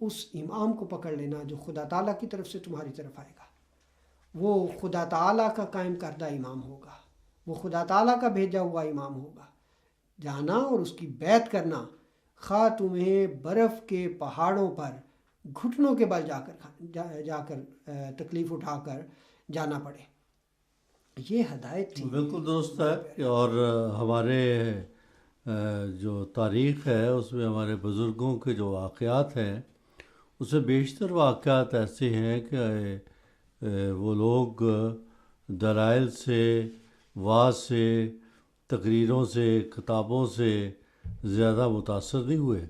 اس امام کو پکڑ لینا جو خدا تعالیٰ کی طرف سے تمہاری طرف آئے گا۔ وہ خدا تعالیٰ کا قائم کردہ امام ہوگا، وہ خدا تعالیٰ کا بھیجا ہوا امام ہوگا۔ جانا اور اس کی بیعت کرنا، خواہ تمہیں برف کے پہاڑوں پر گھٹنوں کے بل جا کر تکلیف اٹھا کر جانا پڑے۔ یہ ہدایت تھی۔ بالکل درست ہے۔ اور ہمارے جو تاریخ ہے اس میں ہمارے بزرگوں کے جو واقعات ہیں اس میں بیشتر واقعات ایسے ہیں کہ وہ لوگ دلائل سے، وعظ سے، تقریروں سے، کتابوں سے زیادہ متاثر نہیں ہوئے۔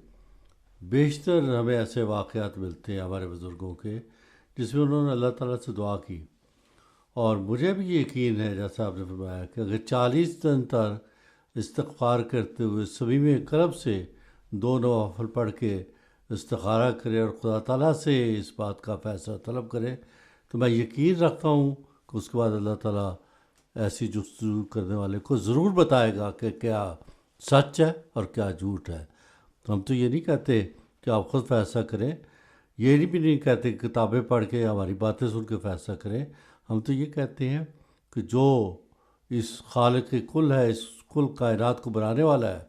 بیشتر ہمیں ایسے واقعات ملتے ہیں ہمارے بزرگوں کے جس میں انہوں نے اللہ تعالیٰ سے دعا کی۔ اور مجھے بھی یقین ہے جیسا آپ نے فرمایا کہ اگر 40 دن تک استغفار کرتے ہوئے صمیم قلب سے 2 نوافل پڑھ کے استخارہ کرے اور خدا تعالیٰ سے اس بات کا فیصلہ طلب کرے تو میں یقین رکھتا ہوں کہ اس کے بعد اللہ تعالیٰ ایسی جستجو کرنے والے کو ضرور بتائے گا کہ کیا سچ ہے اور کیا جھوٹ ہے۔ تو ہم تو یہ نہیں کہتے کہ آپ خود فیصلہ کریں، یہ بھی نہیں کہتے کہ کتابیں پڑھ کے ہماری باتیں سن کے فیصلہ کریں۔ ہم تو یہ کہتے ہیں کہ جو اس خالق کل ہے، اس کل کائنات کو بنانے والا ہے،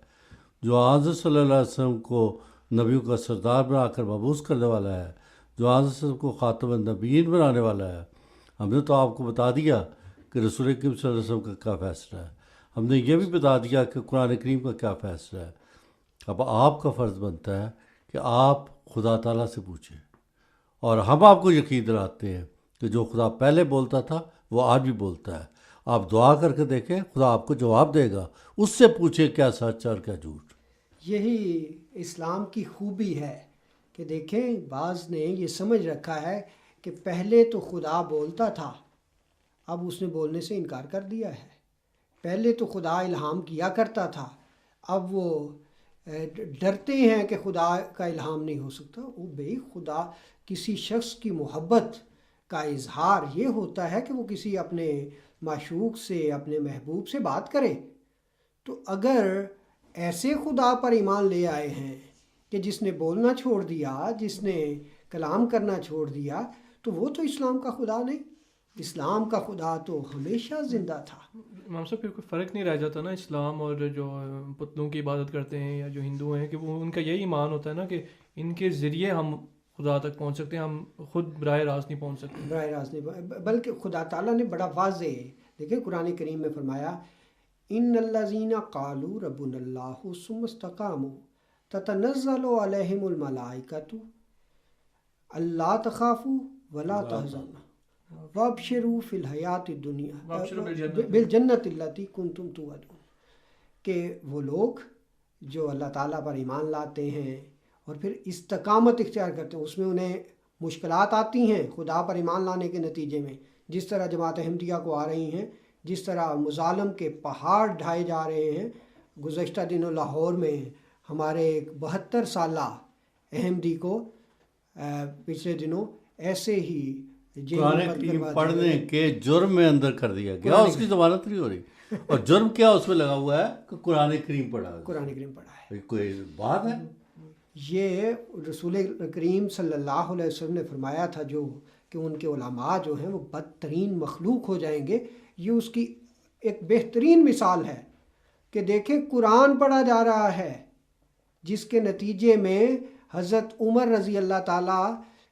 جو حضرت صلی اللہ علیہ وسلم کو نبیوں کا سردار بنا کر مبعوث کرنے والا ہے، جو حضرت صلی اللہ علیہ وسلم کو خاتم النبیین بنانے والا ہے، ہم نے تو آپ کو بتا دیا کہ رسول کریم صلی اللہ علیہ وسلم کا کیا فیصلہ ہے، ہم نے یہ بھی بتا دیا کہ قرآن کریم کا کیا فیصلہ ہے۔ اب آپ کا فرض بنتا ہے کہ آپ خدا تعالیٰ سے پوچھیں، اور ہم آپ کو یقین دلاتے ہیں کہ جو خدا پہلے بولتا تھا وہ آج بھی بولتا ہے. آپ دعا کر کے دیکھیں، خدا آپ کو جواب دے گا. اس سے پوچھیں کیا سچ اور کیا جھوٹ. یہی اسلام کی خوبی ہے کہ دیکھیں بعض نے یہ سمجھ رکھا ہے کہ پہلے تو خدا بولتا تھا، اب اس نے بولنے سے انکار کر دیا ہے. پہلے تو خدا الہام کیا کرتا تھا، اب وہ ڈرتے ہیں کہ خدا کا الہام نہیں ہو سکتا. وہ بھئی خدا کسی شخص کی محبت کا اظہار یہ ہوتا ہے کہ وہ کسی اپنے معشوق سے، اپنے محبوب سے بات کرے. تو اگر ایسے خدا پر ایمان لے آئے ہیں کہ جس نے بولنا چھوڑ دیا، جس نے کلام کرنا چھوڑ دیا، تو وہ تو اسلام کا خدا نہیں. اسلام کا خدا تو ہمیشہ زندہ تھا. امام صاحب پھر کوئی فرق نہیں رہ جاتا نا اسلام اور جو پتلوں کی عبادت کرتے ہیں یا جو ہندو ہیں، کہ وہ ان کا یہی ایمان ہوتا ہے نا کہ ان کے ذریعے ہم خدا تک پہنچ سکتے ہیں، ہم خود براہ راست نہیں پہنچ سکتے. براہ راست نہیں، بلکہ خدا تعالیٰ نے بڑا واضح دیکھیں قرآن کریم میں فرمایا ان الذین قالوا ربنا اللہ ثم استقاموا تتنزل علیہم الملائکۃ الا تخافوا ولا تحزنوا وابشروا فی الحیات الدنیا بالجنۃ التی کنتم توعدون. کہ وہ لوگ جو اللہ تعالیٰ پر ایمان لاتے ہیں اور پھر استقامت اختیار کرتے ہیں، اس میں انہیں مشکلات آتی ہیں خدا پر ایمان لانے کے نتیجے میں، جس طرح جماعت احمدیہ کو آ رہی ہیں، جس طرح مظالم کے پہاڑ ڈھائے جا رہے ہیں. گزشتہ دنوں لاہور میں ہمارے ایک 72 سالہ احمدی کو پچھلے دنوں ایسے ہی قرآن کریم پڑھنے کے جرم میں اندر کر دیا گیا، اس کی ضمانت نہیں ہو رہی. اور جرم کیا اس میں لگا ہوا ہے کہ قرآن کریم پڑھا ہے. قرآن کریم پڑھا ہے. کوئی بات ہے؟ یہ رسول کریم صلی اللہ علیہ وسلم نے فرمایا تھا جو کہ ان کے علماء جو ہیں وہ بدترین مخلوق ہو جائیں گے. یہ اس کی ایک بہترین مثال ہے کہ دیکھیں قرآن پڑھا جا رہا ہے جس کے نتیجے میں حضرت عمر رضی اللہ تعالیٰ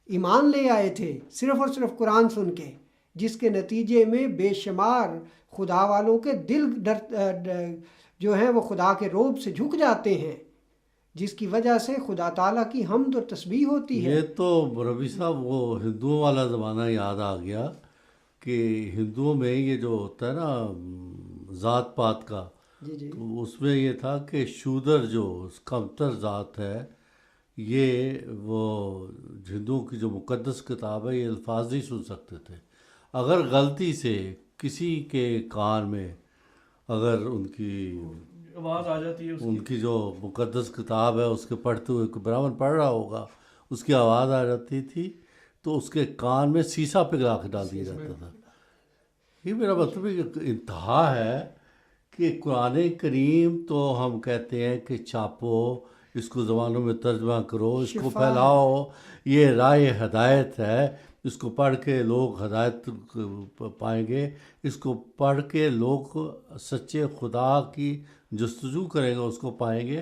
ایمان لے آئے تھے صرف اور صرف قرآن سن کے، جس کے نتیجے میں بے شمار خدا والوں کے دل جو ہیں وہ خدا کے روب سے جھک جاتے ہیں، جس کی وجہ سے خدا تعالیٰ کی حمد و تسبیح ہوتی ہے. یہ تو ربی صاحب وہ ہندوؤں والا زمانہ یاد آ گیا کہ ہندوؤں میں یہ جو ہوتا ہے نا ذات پات کا، جی تو اس میں یہ تھا کہ شودر جو کمتر ذات ہے، یہ وہ ہندوؤں کی جو مقدس کتاب ہے یہ الفاظ نہیں سن سکتے تھے. اگر غلطی سے کسی کے کان میں اگر ان کی آواز آ جاتی ہے، ان کی جو مقدس کتاب ہے اس کے پڑھتے ہوئے کوئی برہمن پڑھ رہا ہوگا، اس کی آواز آ جاتی تھی تو اس کے کان میں سیسا پگھلا کے ڈال دیا جاتا تھا. یہ میرا مطلب انتہا ہے کہ قرآن کریم تو ہم کہتے ہیں کہ چھاپو، اس کو زبانوں میں ترجمہ کرو، اس کو پھیلاؤ، یہ راہ ہدایت ہے، اس کو پڑھ کے لوگ ہدایت پائیں گے، اس کو پڑھ کے لوگ سچے خدا کی جستجو کریں گے، اس کو پائیں گے.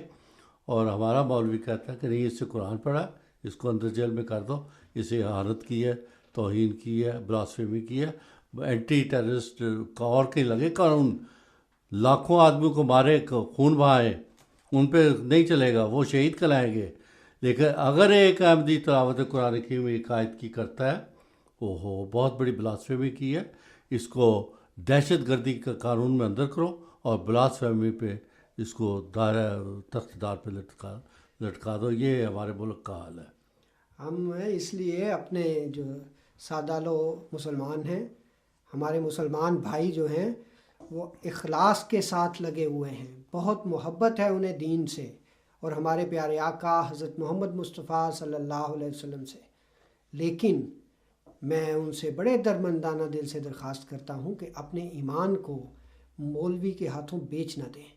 اور ہمارا مولوی کہتا ہے کہ نہیں، اس سے قرآن پڑھا، اس کو اندر جیل میں کر دو، اسے اہانت کی ہے، توہین کی ہے، بلاسفیمی کی ہے. اینٹی ٹیررسٹ کا اور کہیں لگے قانون، لاکھوں آدمیوں کو مارے، خون بہائے، ان پہ نہیں چلے گا، وہ شہید کلائیں گے. لیکن اگر ایک احمدی تلاوت قرآن کی میں ایک آیت کی کرتا ہے، اوہو بہت بڑی بلاسفیمی کی ہے، اس کو دہشت گردی کا قانون میں اندر کرو اور بلاسفیمی پہ اس کو دائرہ تخت دار پہ لٹکا دو. یہ ہمارے ملک کا حال ہے. ہم اس لیے اپنے جو سادہ لو مسلمان ہیں، ہمارے مسلمان بھائی جو ہیں وہ اخلاص کے ساتھ لگے ہوئے ہیں، بہت محبت ہے انہیں دین سے اور ہمارے پیارے آقا حضرت محمد مصطفیٰ صلی اللہ علیہ وسلم سے. لیکن میں ان سے بڑے درمندانہ دل سے درخواست کرتا ہوں کہ اپنے ایمان کو مولوی کے ہاتھوں بیچ نہ دیں.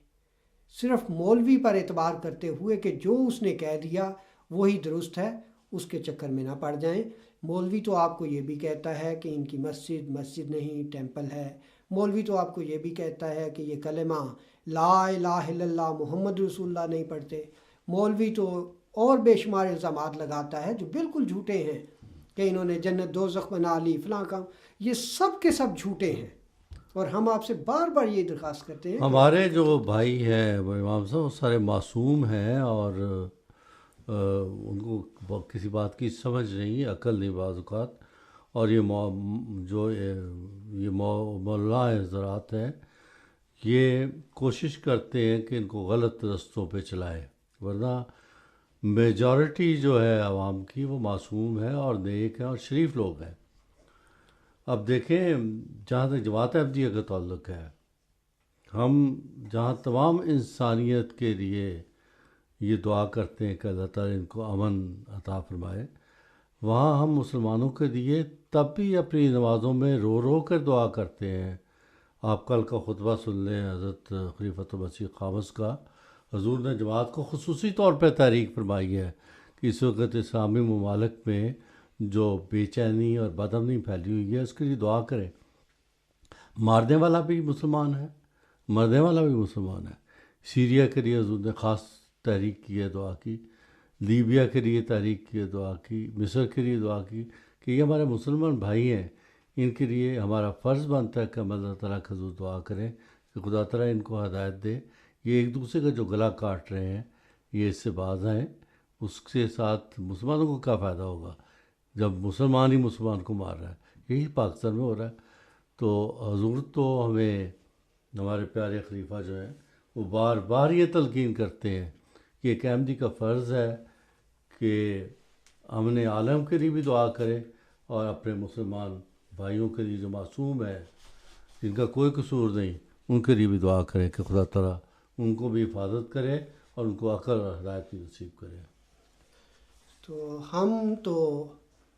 صرف مولوی پر اعتبار کرتے ہوئے کہ جو اس نے کہہ دیا وہی درست ہے، اس کے چکر میں نہ پڑ جائیں. مولوی تو آپ کو یہ بھی کہتا ہے کہ ان کی مسجد نہیں ٹیمپل ہے. مولوی تو آپ کو یہ بھی کہتا ہے کہ یہ کلمہ لا الہ الا اللہ محمد رسول اللہ نہیں پڑھتے. مولوی تو اور بے شمار الزامات لگاتا ہے جو بالکل جھوٹے ہیں کہ انہوں نے جنت دوزخ بنا لی فلاں کام. یہ سب کے سب جھوٹے ہیں اور ہم آپ سے بار بار یہ درخواست کرتے ہیں. ہمارے جو بھائی ہیں امام صاحب وہ سارے معصوم ہیں اور ان کو کسی بات کی سمجھ نہیں، عقل نہیں بعض اوقات، اور یہ مولا حضرات ہیں یہ کوشش کرتے ہیں کہ ان کو غلط رستوں پہ چلائے، ورنہ میجورٹی جو ہے عوام کی وہ معصوم ہے اور نیک ہے اور شریف لوگ ہیں۔ اب دیکھیں جہاں تک جماعت احمدیہ کا تعلق ہے، ہم جہاں تمام انسانیت کے لیے یہ دعا کرتے ہیں کہ اللہ تعالیٰ ان کو امن عطا فرمائے، وہاں ہم مسلمانوں کے لیے تب بھی اپنی نمازوں میں رو رو کر دعا کرتے ہیں۔ آپ کل کا خطبہ سن لیں حضرت خلیفۃ المسیح خامس کا، حضور نے جماعت کو خصوصی طور پہ تحریک فرمائی ہے کہ اس وقت اسلامی ممالک میں جو بے چینی اور بدامنی پھیلی ہوئی ہے اس کے لیے دعا کریں۔ مارنے والا بھی مسلمان ہے، مرنے والا بھی مسلمان ہے۔ سیریا کے لیے حضور نے خاص تحریک کی ہے، دعا کی، لیبیا کے لیے تحریک کی ہے، دعا کی، مصر کے لیے دعا کی کہ یہ ہمارے مسلمان بھائی ہیں، ان کے لیے ہمارا فرض بنتا ہے کہ ہم اللہ تعالیٰ کا حضور دعا کریں کہ خدا تعالیٰ ان کو ہدایت دے، یہ ایک دوسرے کا جو گلا کاٹ رہے ہیں یہ اس سے باز آئیں۔ اس کے ساتھ مسلمانوں کو کیا فائدہ ہوگا جب مسلمان ہی مسلمان کو مار رہا ہے؟ یہی پاکستان میں ہو رہا ہے۔ تو حضور تو ہمیں، ہمارے پیارے خلیفہ جو ہیں وہ بار بار یہ تلقین کرتے ہیں کہ ایک احمدی کا فرض ہے کہ امن عالم کے لیے بھی دعا کرے اور اپنے مسلمان بھائیوں کے لیے جو معصوم ہے، جن کا کوئی قصور نہیں، ان کے لیے بھی دعا کرے کہ خدا تعالیٰ ان کو بھی حفاظت کرے اور ان کو عقل اور ہدایت بھی نصیب کرے۔ تو ہم تو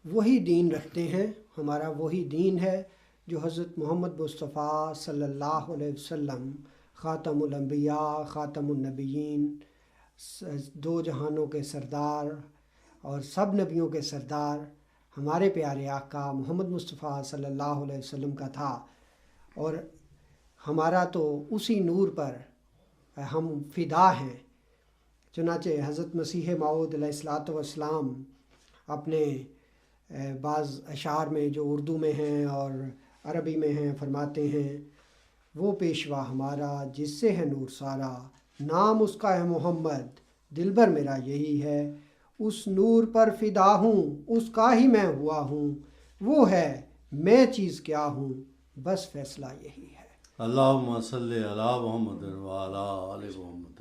وہی دین رکھتے ہیں، ہمارا وہی دین ہے جو حضرت محمد مصطفیٰ صلی اللہ علیہ وسلم خاتم الانبیاء خاتم النبیین، دو جہانوں کے سردار اور سب نبیوں کے سردار ہمارے پیارے آقا محمد مصطفیٰ صلی اللہ علیہ وسلم کا تھا، اور ہمارا تو اسی نور پر ہم فدا ہیں۔ چنانچہ حضرت مسیح موعود علیہ الصلوۃ والسلام اپنے بعض اشعار میں جو اردو میں ہیں اور عربی میں ہیں فرماتے ہیں، وہ پیشوا ہمارا جس سے ہے نور سارا، نام اس کا ہے محمد، دلبر میرا یہی ہے، اس نور پر فدا ہوں، اس کا ہی میں ہوا ہوں، وہ ہے میں چیز کیا ہوں، بس فیصلہ یہی ہے۔ اللہم صلی علی محمد وعلی آل محمد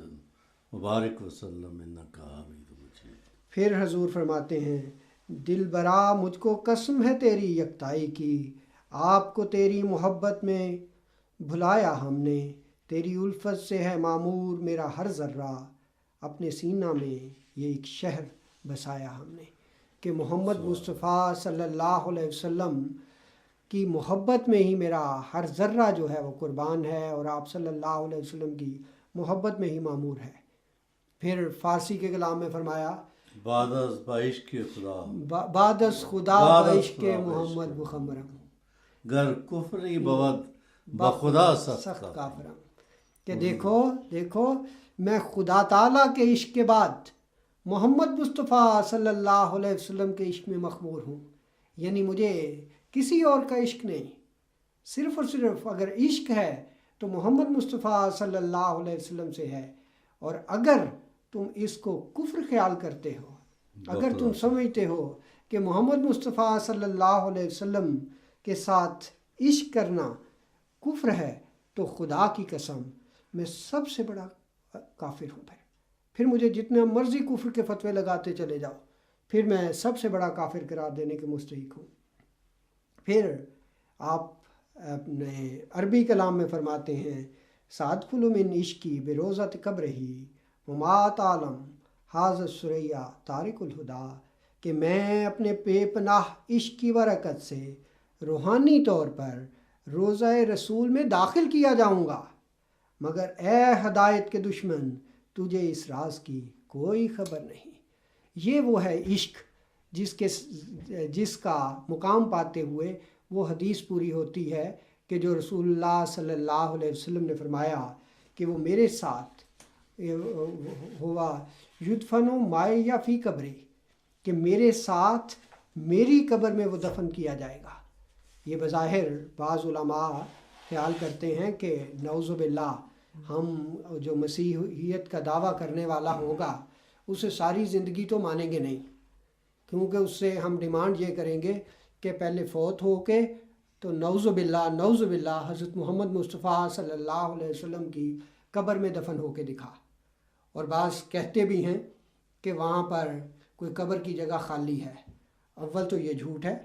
مبارک وسلم انکا حمید مجید۔ پھر حضور فرماتے ہیں، دل برا مجھ کو قسم ہے تیری یکتائی کی، آپ کو تیری محبت میں بھلایا ہم نے، تیری الفت سے ہے معمور میرا ہر ذرہ، اپنے سینہ میں یہ ایک شہر بسایا ہم نے، کہ محمد مصطفیٰ صلی اللہ علیہ وسلم کی محبت میں ہی میرا ہر ذرہ جو ہے وہ قربان ہے، اور آپ صلی اللہ علیہ وسلم کی محبت میں ہی معمور ہے۔ پھر فارسی کے کلام میں فرمایا، بعد از بعشق خدا، بعد از خدا بعشق محمد مخمرم، گر کفری بود بخدا سخت کافرم، کہ دیکھو میں خدا تعالیٰ کے عشق کے بعد محمد مصطفیٰ صلی اللہ علیہ وسلم کے عشق میں مخمور ہوں، یعنی مجھے کسی اور کا عشق نہیں، صرف اور صرف اگر عشق ہے تو محمد مصطفیٰ صلی اللہ علیہ وسلم سے ہے، اور اگر تم اس کو کفر خیال کرتے ہو، اگر تم سمجھتے ہو کہ محمد مصطفیٰ صلی اللہ علیہ وسلم کے ساتھ عشق کرنا کفر ہے، تو خدا کی قسم میں سب سے بڑا کافر ہوں۔ پھر مجھے جتنا مرضی کفر کے فتوے لگاتے چلے جاؤ، پھر میں سب سے بڑا کافر قرار دینے کے مستحق ہوں۔ پھر آپ اپنے عربی کلام میں فرماتے ہیں، سادخل من عشقی بروزت قبرہی ومات عالم حاضر سریا تارک الہدا، کہ میں اپنے بے پناہ عشق کی برکت سے روحانی طور پر روزہ رسول میں داخل کیا جاؤں گا، مگر اے ہدایت کے دشمن تجھے اس راز کی کوئی خبر نہیں۔ یہ وہ ہے عشق جس کا مقام پاتے ہوئے وہ حدیث پوری ہوتی ہے کہ جو رسول اللہ صلی اللہ علیہ وسلم نے فرمایا کہ وہ میرے ساتھ ہوا یدفن مائے یا فی قبری، کہ میرے ساتھ میری قبر میں وہ دفن کیا جائے گا۔ یہ بظاہر بعض علماء خیال کرتے ہیں کہ نعوذ باللہ ہم جو مسیحیت کا دعویٰ کرنے والا ہوگا اسے ساری زندگی تو مانیں گے نہیں، کیونکہ اس سے ہم ڈیمانڈ یہ کریں گے کہ پہلے فوت ہو کے تو نعوذ باللہ حضرت محمد مصطفیٰ صلی اللہ علیہ وسلم کی قبر میں دفن ہو کے دکھا. اور بعض کہتے بھی ہیں کہ وہاں پر کوئی قبر کی جگہ خالی ہے. اول تو یہ جھوٹ ہے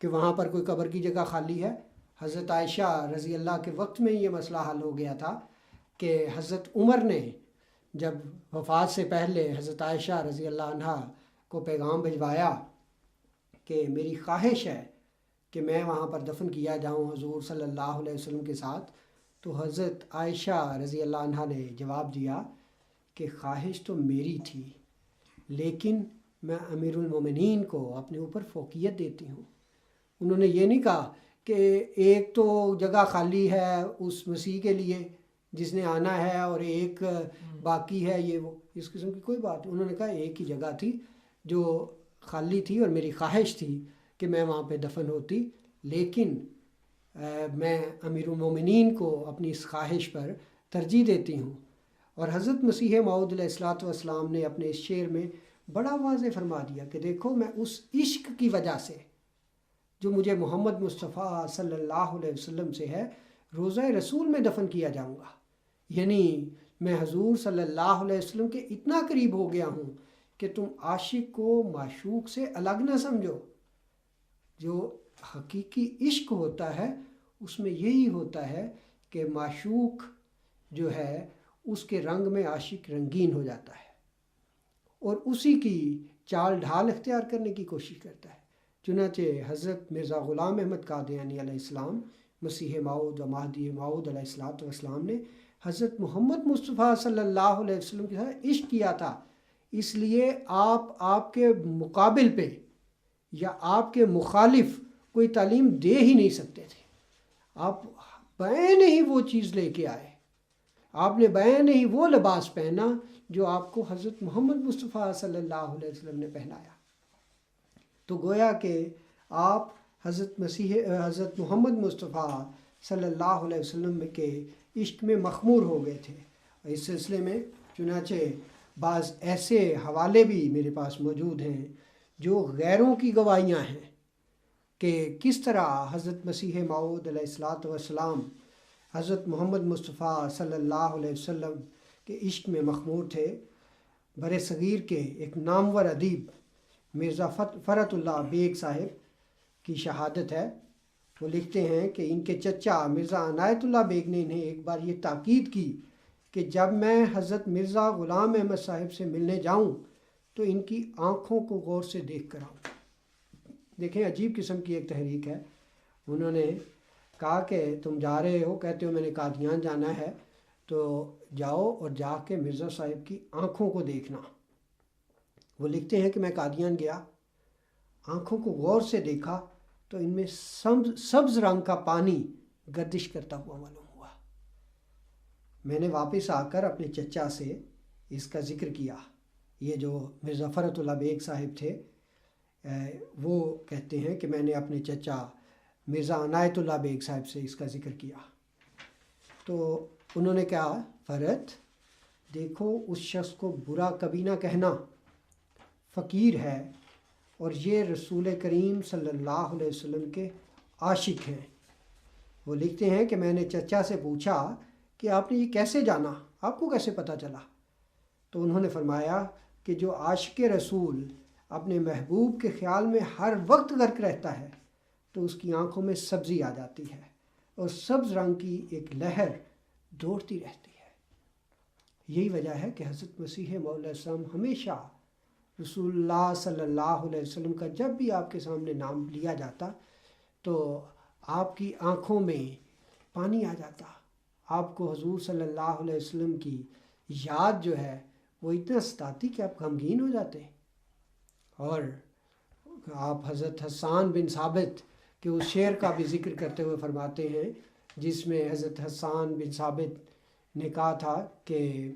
کہ وہاں پر کوئی قبر کی جگہ خالی ہے. حضرت عائشہ رضی اللہ کے وقت میں یہ مسئلہ حل ہو گیا تھا کہ حضرت عمر نے جب وفات سے پہلے حضرت عائشہ رضی اللہ عنہا کو پیغام بھجوایا کہ میری خواہش ہے کہ میں وہاں پر دفن کیا جاؤں حضور صلی اللہ علیہ وسلم کے ساتھ، تو حضرت عائشہ رضی اللہ عنہا نے جواب دیا کہ خواہش تو میری تھی، لیکن میں امیر المومنین کو اپنے اوپر فوقیت دیتی ہوں. انہوں نے یہ نہیں کہا کہ ایک تو جگہ خالی ہے اس مسیح کے لیے جس نے آنا ہے اور ایک باقی ہے یہ وہ، اس قسم کی کوئی بات. انہوں نے کہا ایک ہی جگہ تھی جو خالی تھی اور میری خواہش تھی کہ میں وہاں پہ دفن ہوتی، لیکن میں امیر المومنین کو اپنی اس خواہش پر ترجیح دیتی ہوں. اور حضرت مسیح موعود علیہ الصلوۃ والسلام نے اپنے اس شعر میں بڑا واضح فرما دیا کہ دیکھو میں اس عشق کی وجہ سے جو مجھے محمد مصطفیٰ صلی اللہ علیہ وسلم سے ہے روضہ رسول میں دفن کیا جاؤں گا. یعنی میں حضور صلی اللہ علیہ وسلم کے اتنا قریب ہو گیا ہوں کہ تم عاشق کو معشوق سے الگ نہ سمجھو. جو حقیقی عشق ہوتا ہے اس میں یہی ہوتا ہے کہ معشوق جو ہے اس کے رنگ میں عاشق رنگین ہو جاتا ہے اور اسی کی چال ڈھال اختیار کرنے کی کوشش کرتا ہے. چنانچہ حضرت مرزا غلام احمد قادیانی علیہ السلام مسیح موعود و مہدی موعود علیہ الصلوۃ والسلام نے حضرت محمد مصطفیٰ صلی اللہ علیہ وسلم کے ساتھ عشق کیا تھا، اس لیے آپ کے مقابل پہ یا آپ کے مخالف کوئی تعلیم دے ہی نہیں سکتے تھے. آپ بعین ہی وہ چیز لے کے آئے، آپ نے بعین ہی وہ لباس پہنا جو آپ کو حضرت محمد مصطفیٰ صلی اللہ علیہ وسلم نے پہنایا. تو گویا کہ آپ حضرت محمد مصطفیٰ صلی اللہ علیہ وسلم کے عشق میں مخمور ہو گئے تھے. اس سلسلے میں چنانچہ بعض ایسے حوالے بھی میرے پاس موجود ہیں جو غیروں کی گواہیاں ہیں کہ کس طرح حضرت مسیح موعود علیہ الصلوۃ والسلام حضرت محمد مصطفیٰ صلی اللہ علیہ وسلم کے عشق میں مخمور تھے. بر صغیر کے ایک نامور ادیب مرزا فرت اللہ بیگ صاحب کی شہادت ہے. وہ لکھتے ہیں کہ ان کے چچا مرزا عنایت اللہ بیگ نے انہیں ایک بار یہ تاکید کی کہ جب میں حضرت مرزا غلام احمد صاحب سے ملنے جاؤں تو ان کی آنکھوں کو غور سے دیکھ کر آؤں. دیکھیں عجیب قسم کی ایک تحریک ہے. انہوں نے کہا کہ تم جا رہے ہو، کہتے ہو میں نے قادیان جانا ہے، تو جاؤ اور جا کے مرزا صاحب کی آنکھوں کو دیکھنا. وہ لکھتے ہیں کہ میں قادیان گیا، آنکھوں کو غور سے دیکھا تو ان میں سبز رنگ کا پانی گردش کرتا ہوا معلوم ہوا. میں نے واپس آ کر اپنے چچا سے اس کا ذکر کیا. یہ جو مرزا فرت اللہ بیگ صاحب تھے وہ کہتے ہیں کہ میں نے اپنے چچا مرزا عنایت اللہ بیگ صاحب سے اس کا ذکر کیا. تو انہوں نے کہا فرت دیکھو اس شخص کو برا کبھی نہ کہنا، فقیر ہے اور یہ رسول کریم صلی اللہ علیہ وسلم کے عاشق ہیں. وہ لکھتے ہیں کہ میں نے چچا سے پوچھا کہ آپ نے یہ کیسے جانا، آپ کو کیسے پتہ چلا؟ تو انہوں نے فرمایا کہ جو عاشق رسول اپنے محبوب کے خیال میں ہر وقت غرق رہتا ہے تو اس کی آنکھوں میں سبزی آ جاتی ہے اور سبز رنگ کی ایک لہر دوڑتی رہتی ہے. یہی وجہ ہے کہ حضرت مسیح موعود علیہ السلام ہمیشہ رسول اللہ صلی اللہ علیہ وسلم کا جب بھی آپ کے سامنے نام لیا جاتا تو آپ کی آنکھوں میں پانی آ جاتا. آپ کو حضور صلی اللہ علیہ وسلم کی یاد جو ہے وہ اتنا ستاتی کہ آپ غمگین ہو جاتے. اور آپ حضرت حسان بن ثابت کے اس شعر کا بھی ذکر کرتے ہوئے فرماتے ہیں جس میں حضرت حسان بن ثابت نے کہا تھا کہ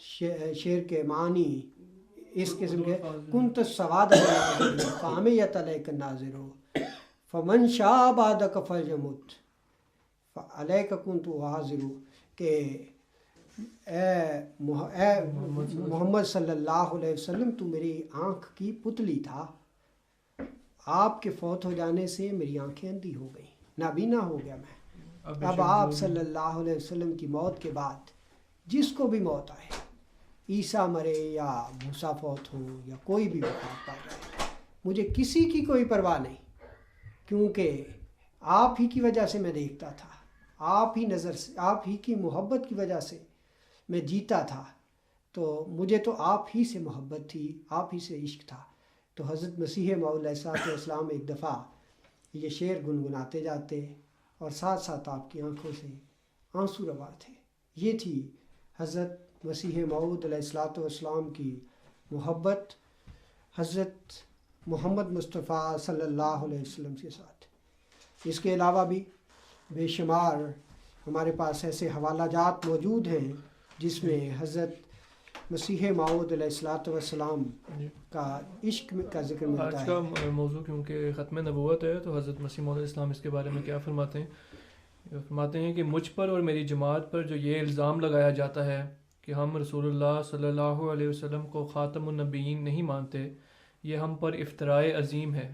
شعر کے معنی اس قسم کے کنت السواد فامیت علیک الناظر فمن شاء بعدک فلیمت فعلیک کنت حاضر، کہ اے محمد صلی اللہ علیہ وسلم تو میری آنکھ کی پتلی تھا، آپ کے فوت ہو جانے سے میری آنکھیں اندھی ہو گئیں، نابینا ہو گیا میں۔ اب اب آپ صلی اللہ علیہ وسلم کی موت کے بعد جس کو بھی موت آئے، عیسیٰ مرے یا موسیٰ فوت ہوں یا کوئی بھی وفات پا جائے، مجھے کسی کی کوئی پرواہ نہیں، کیونکہ آپ ہی کی وجہ سے میں دیکھتا تھا، آپ ہی نظر سے، آپ ہی کی محبت کی وجہ سے میں جیتا تھا، تو مجھے تو آپ ہی سے محبت تھی، آپ ہی سے عشق تھا۔ تو حضرت مسیح موعود علیہ السلام ایک دفعہ یہ شعر گنگناتے جاتے اور ساتھ ساتھ آپ کی آنکھوں سے آنسو روا تھے۔ یہ تھی حضرت مسیح موعود علیہ السلام کی محبت حضرت محمد مصطفیٰ صلی اللہ علیہ وسلم کے ساتھ۔ اس کے علاوہ بھی بے شمار ہمارے پاس ایسے حوالہ جات موجود ہیں جس میں حضرت مسیح موعود علیہ السلام کا عشق کا ذکر آج ملتا ہے۔ کا موضوع کیونکہ ختم نبوت ہے، تو حضرت مسیح موعود علیہ السلام اس کے بارے میں کیا فرماتے ہیں؟ فرماتے ہیں کہ مجھ پر اور میری جماعت پر جو یہ الزام لگایا جاتا ہے کہ ہم رسول اللہ صلی اللہ علیہ وسلم کو خاتم النبیین نہیں مانتے، یہ ہم پر افتراء عظیم ہے۔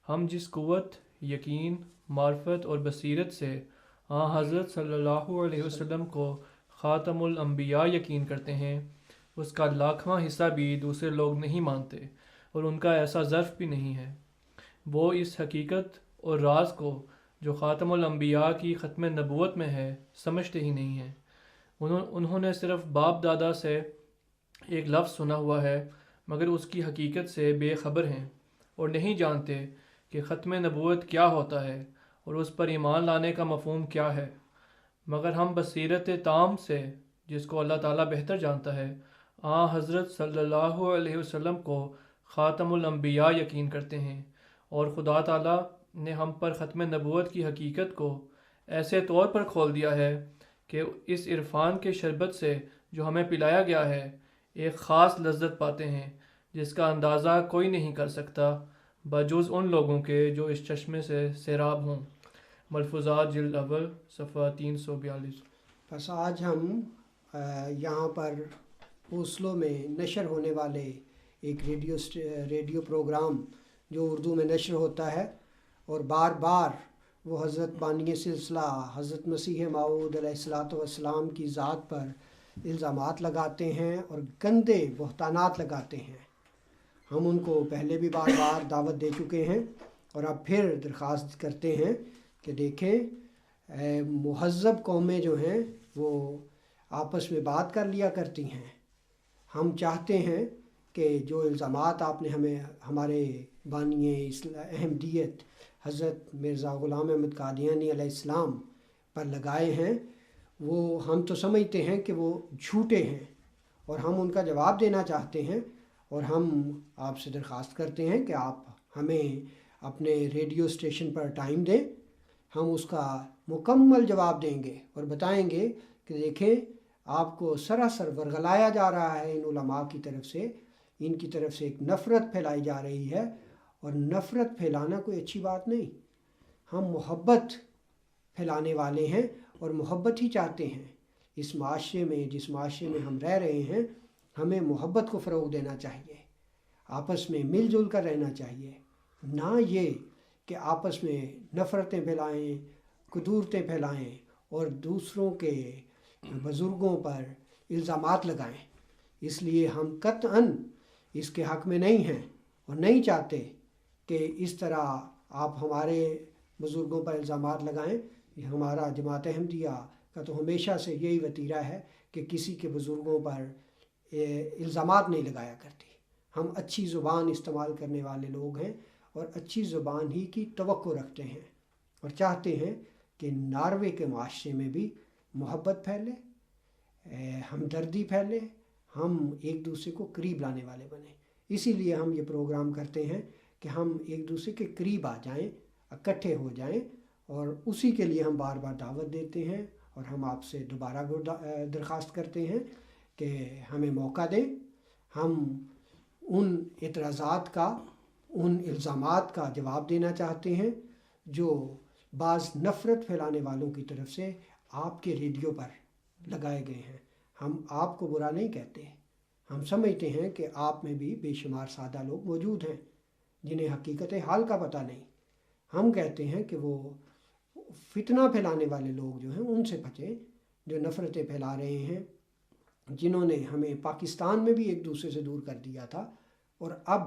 ہم جس قوت، یقین، معرفت اور بصیرت سے حضرت صلی اللہ علیہ وسلم کو خاتم الانبیاء یقین کرتے ہیں، اس کا لاکھواں حصہ بھی دوسرے لوگ نہیں مانتے، اور ان کا ایسا ظرف بھی نہیں ہے۔ وہ اس حقیقت اور راز کو جو خاتم الانبیاء کی ختم نبوت میں ہے سمجھتے ہی نہیں ہیں۔ انہوں نے صرف باپ دادا سے ایک لفظ سنا ہوا ہے، مگر اس کی حقیقت سے بے خبر ہیں، اور نہیں جانتے کہ ختم نبوت کیا ہوتا ہے اور اس پر ایمان لانے کا مفہوم کیا ہے۔ مگر ہم بصیرت تام سے، جس کو اللہ تعالیٰ بہتر جانتا ہے، حضرت صلی اللہ علیہ وسلم کو خاتم الانبیاء یقین کرتے ہیں، اور خدا تعالیٰ نے ہم پر ختم نبوت کی حقیقت کو ایسے طور پر کھول دیا ہے کہ اس عرفان کے شربت سے جو ہمیں پلایا گیا ہے ایک خاص لذت پاتے ہیں جس کا اندازہ کوئی نہیں کر سکتا بجز ان لوگوں کے جو اس چشمے سے سیراب ہوں۔ ملفوظات جلد اول صفحہ 342۔ بس آج ہم یہاں پر اوسلو میں نشر ہونے والے ایک ریڈیو پروگرام جو اردو میں نشر ہوتا ہے اور بار بار وہ حضرت بانی سلسلہ حضرت مسیح موعود علیہ السلام کی ذات پر الزامات لگاتے ہیں اور گندے بہتانات لگاتے ہیں، ہم ان کو پہلے بھی بار بار دعوت دے چکے ہیں اور اب پھر درخواست کرتے ہیں کہ دیکھیں مہذب قومیں جو ہیں وہ آپس میں بات کر لیا کرتی ہیں۔ ہم چاہتے ہیں کہ جو الزامات آپ نے ہمارے بانی احمدیت حضرت مرزا غلام احمد قادیانی علیہ السلام پر لگائے ہیں، وہ ہم تو سمجھتے ہیں کہ وہ جھوٹے ہیں، اور ہم ان کا جواب دینا چاہتے ہیں، اور ہم آپ سے درخواست کرتے ہیں کہ آپ ہمیں اپنے ریڈیو اسٹیشن پر ٹائم دیں، ہم اس کا مکمل جواب دیں گے اور بتائیں گے کہ دیکھیں آپ کو سراسر ورگلایا جا رہا ہے ان علماء کی طرف سے، ان کی طرف سے ایک نفرت پھیلائی جا رہی ہے، اور نفرت پھیلانا کوئی اچھی بات نہیں۔ ہم محبت پھیلانے والے ہیں اور محبت ہی چاہتے ہیں۔ اس معاشرے میں، جس معاشرے میں ہم رہ رہے ہیں، ہمیں محبت کو فروغ دینا چاہیے، آپس میں مل جل کر رہنا چاہیے، نہ یہ کہ آپس میں نفرتیں پھیلائیں، کدورتیں پھیلائیں اور دوسروں کے بزرگوں پر الزامات لگائیں۔ اس لیے ہم قطعاً اس کے حق میں نہیں ہیں اور نہیں چاہتے کہ اس طرح آپ ہمارے بزرگوں پر الزامات لگائیں۔ یہ ہمارا جماعت احمدیہ کا تو ہمیشہ سے یہی وتیرہ ہے کہ کسی کے بزرگوں پر الزامات نہیں لگایا کرتی۔ ہم اچھی زبان استعمال کرنے والے لوگ ہیں اور اچھی زبان ہی کی توقع رکھتے ہیں، اور چاہتے ہیں کہ ناروے کے معاشرے میں بھی محبت پھیلے، ہمدردی پھیلے، ہم ایک دوسرے کو قریب لانے والے بنیں۔ اسی لیے ہم یہ پروگرام کرتے ہیں کہ ہم ایک دوسرے کے قریب آ جائیں، اکٹھے ہو جائیں، اور اسی کے لیے ہم بار بار دعوت دیتے ہیں، اور ہم آپ سے دوبارہ درخواست کرتے ہیں کہ ہمیں موقع دیں۔ ہم ان اعتراضات کا، ان الزامات کا جواب دینا چاہتے ہیں جو بعض نفرت پھیلانے والوں کی طرف سے آپ کے ریڈیو پر لگائے گئے ہیں۔ ہم آپ کو برا نہیں کہتے، ہم سمجھتے ہیں کہ آپ میں بھی بے شمار سادہ لوگ موجود ہیں جنہیں حقیقت حال کا پتہ نہیں. ہم کہتے ہیں کہ وہ فتنہ پھیلانے والے لوگ جو ہیں ان سے بچیں جو نفرتیں پھیلا رہے ہیں، جنہوں نے ہمیں پاکستان میں بھی ایک دوسرے سے دور کر دیا تھا، اور اب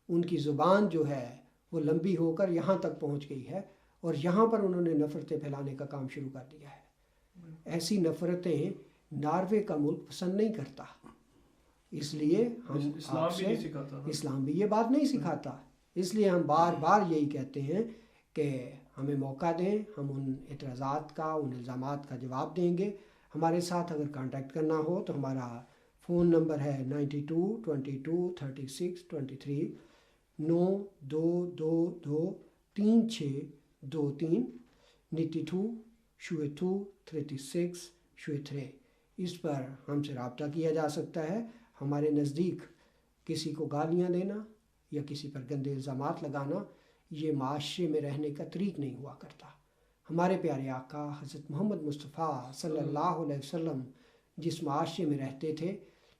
ان کی زبان جو ہے وہ لمبی ہو کر یہاں تک پہنچ گئی ہے اور یہاں پر انہوں نے نفرتیں پھیلانے کا کام شروع کر دیا ہے. ایسی نفرتیں ناروے کا ملک پسند نہیں کرتا، اس لیے ہم اسلام بھی نہیں سکھاتا. اسلام بھی یہ بات نہیں سکھاتا. اس لیے ہم بار بار یہی کہتے ہیں کہ ہمیں موقع دیں، ہم ان اعتراضات کا، ان الزامات کا جواب دیں گے. ہمارے ساتھ اگر کانٹیکٹ کرنا ہو تو ہمارا فون نمبر ہے 92 22 36 23 9222 3623 92 22 36 23. اس پر ہم سے رابطہ کیا جا سکتا ہے. ہمارے نزدیک کسی کو گالیاں دینا یا کسی پر گندے الزامات لگانا یہ معاشرے میں رہنے کا طریق نہیں ہوا کرتا. ہمارے پیارے آقا حضرت محمد مصطفیٰ صلی اللہ علیہ وسلم جس معاشرے میں رہتے تھے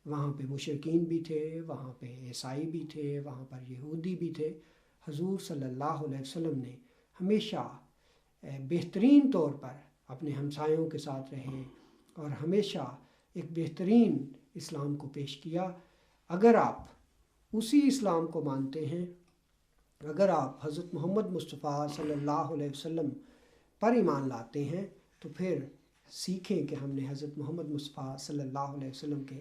وہاں پہ مشرکین بھی تھے، وہاں پہ عیسائی بھی تھے، وہاں پر یہودی بھی تھے. حضور صلی اللہ علیہ وسلم نے ہمیشہ بہترین طور پر اپنے ہمسایوں کے ساتھ رہے اور ہمیشہ ایک بہترین اسلام کو پیش کیا. اگر آپ اسی اسلام کو مانتے ہیں، اگر آپ حضرت محمد مصطفیٰ صلی اللہ علیہ وسلم پر ایمان لاتے ہیں تو پھر سیکھیں کہ ہم نے حضرت محمد مصطفیٰ صلی اللہ علیہ وسلم کے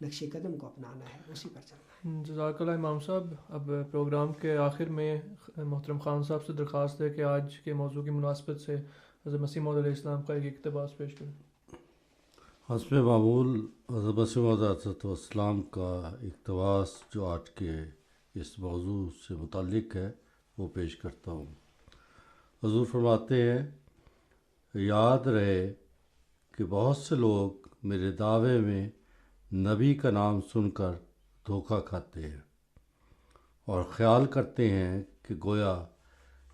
نقش قدم کو اپنانا ہے، اسی پر چلنا ہے. جزاک اللہ امام صاحب. اب پروگرام کے آخر میں محترم خان صاحب سے درخواست ہے کہ آج کے موضوع کی مناسبت سے حضرت مسیح موعود علیہ السلام کا ایک اقتباس پیش کریں. حسب معمول حضرت مسیح موعود علیہ السلام کا اقتباس جو آج کے اس موضوع سے متعلق ہے وہ پیش کرتا ہوں. حضور فرماتے ہیں، یاد رہے کہ بہت سے لوگ میرے دعوے میں نبی کا نام سن کر دھوکہ کھاتے ہیں اور خیال کرتے ہیں کہ گویا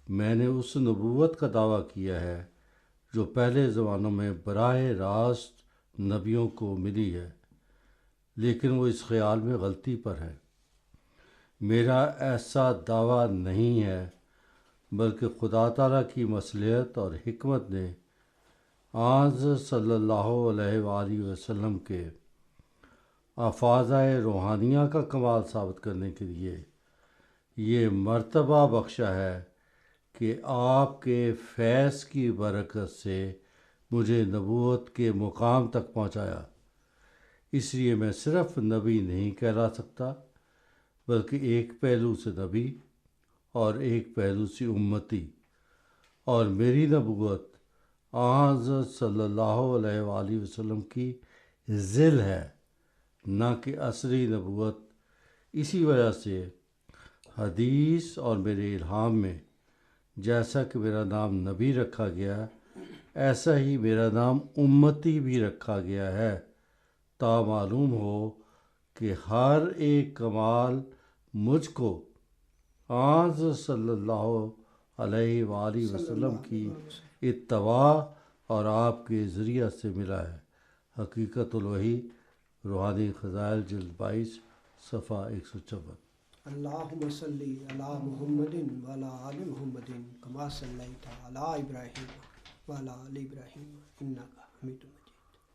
میں نے اس نبوت کا دعویٰ کیا ہے جو پہلے زمانوں میں براہ راست نبیوں کو ملی ہے، لیکن وہ اس خیال میں غلطی پر ہے. میرا ایسا دعویٰ نہیں ہے، بلکہ خدا تعالیٰ کی مصلحت اور حکمت نے حضرت صلی اللہ علیہ وآلہ وسلم کے افاضہ روحانیہ کا کمال ثابت کرنے کے لیے یہ مرتبہ بخشا ہے کہ آپ کے فیض کی برکت سے مجھے نبوت کے مقام تک پہنچایا. اس لیے میں صرف نبی نہیں کہلا سکتا، بلکہ ایک پہلو سے نبی اور ایک پہلو سے امتی، اور میری نبوت حضرت صلی اللہ علیہ وآلہ وسلم کی ذل ہے، نہ کہ اصلی نبوت. اسی وجہ سے حدیث اور میرے الہام میں جیسا کہ میرا نام نبی رکھا گیا ایسا ہی میرا نام امتی بھی رکھا گیا ہے، تا معلوم ہو کہ ہر ایک کمال مجھ کو حضرت صلی اللہ علیہ وآلہ وسلم کی اتباع اور آپ کے ذریعہ سے ملا ہے. حقیقت الوحی روحانی خزائل جلد 22 صفحہ 154. اللہم صلی علی محمد وعلی آل محمد کما صلیت علی ابراہیم وعلی آل ابراہیم انک حمید مجید.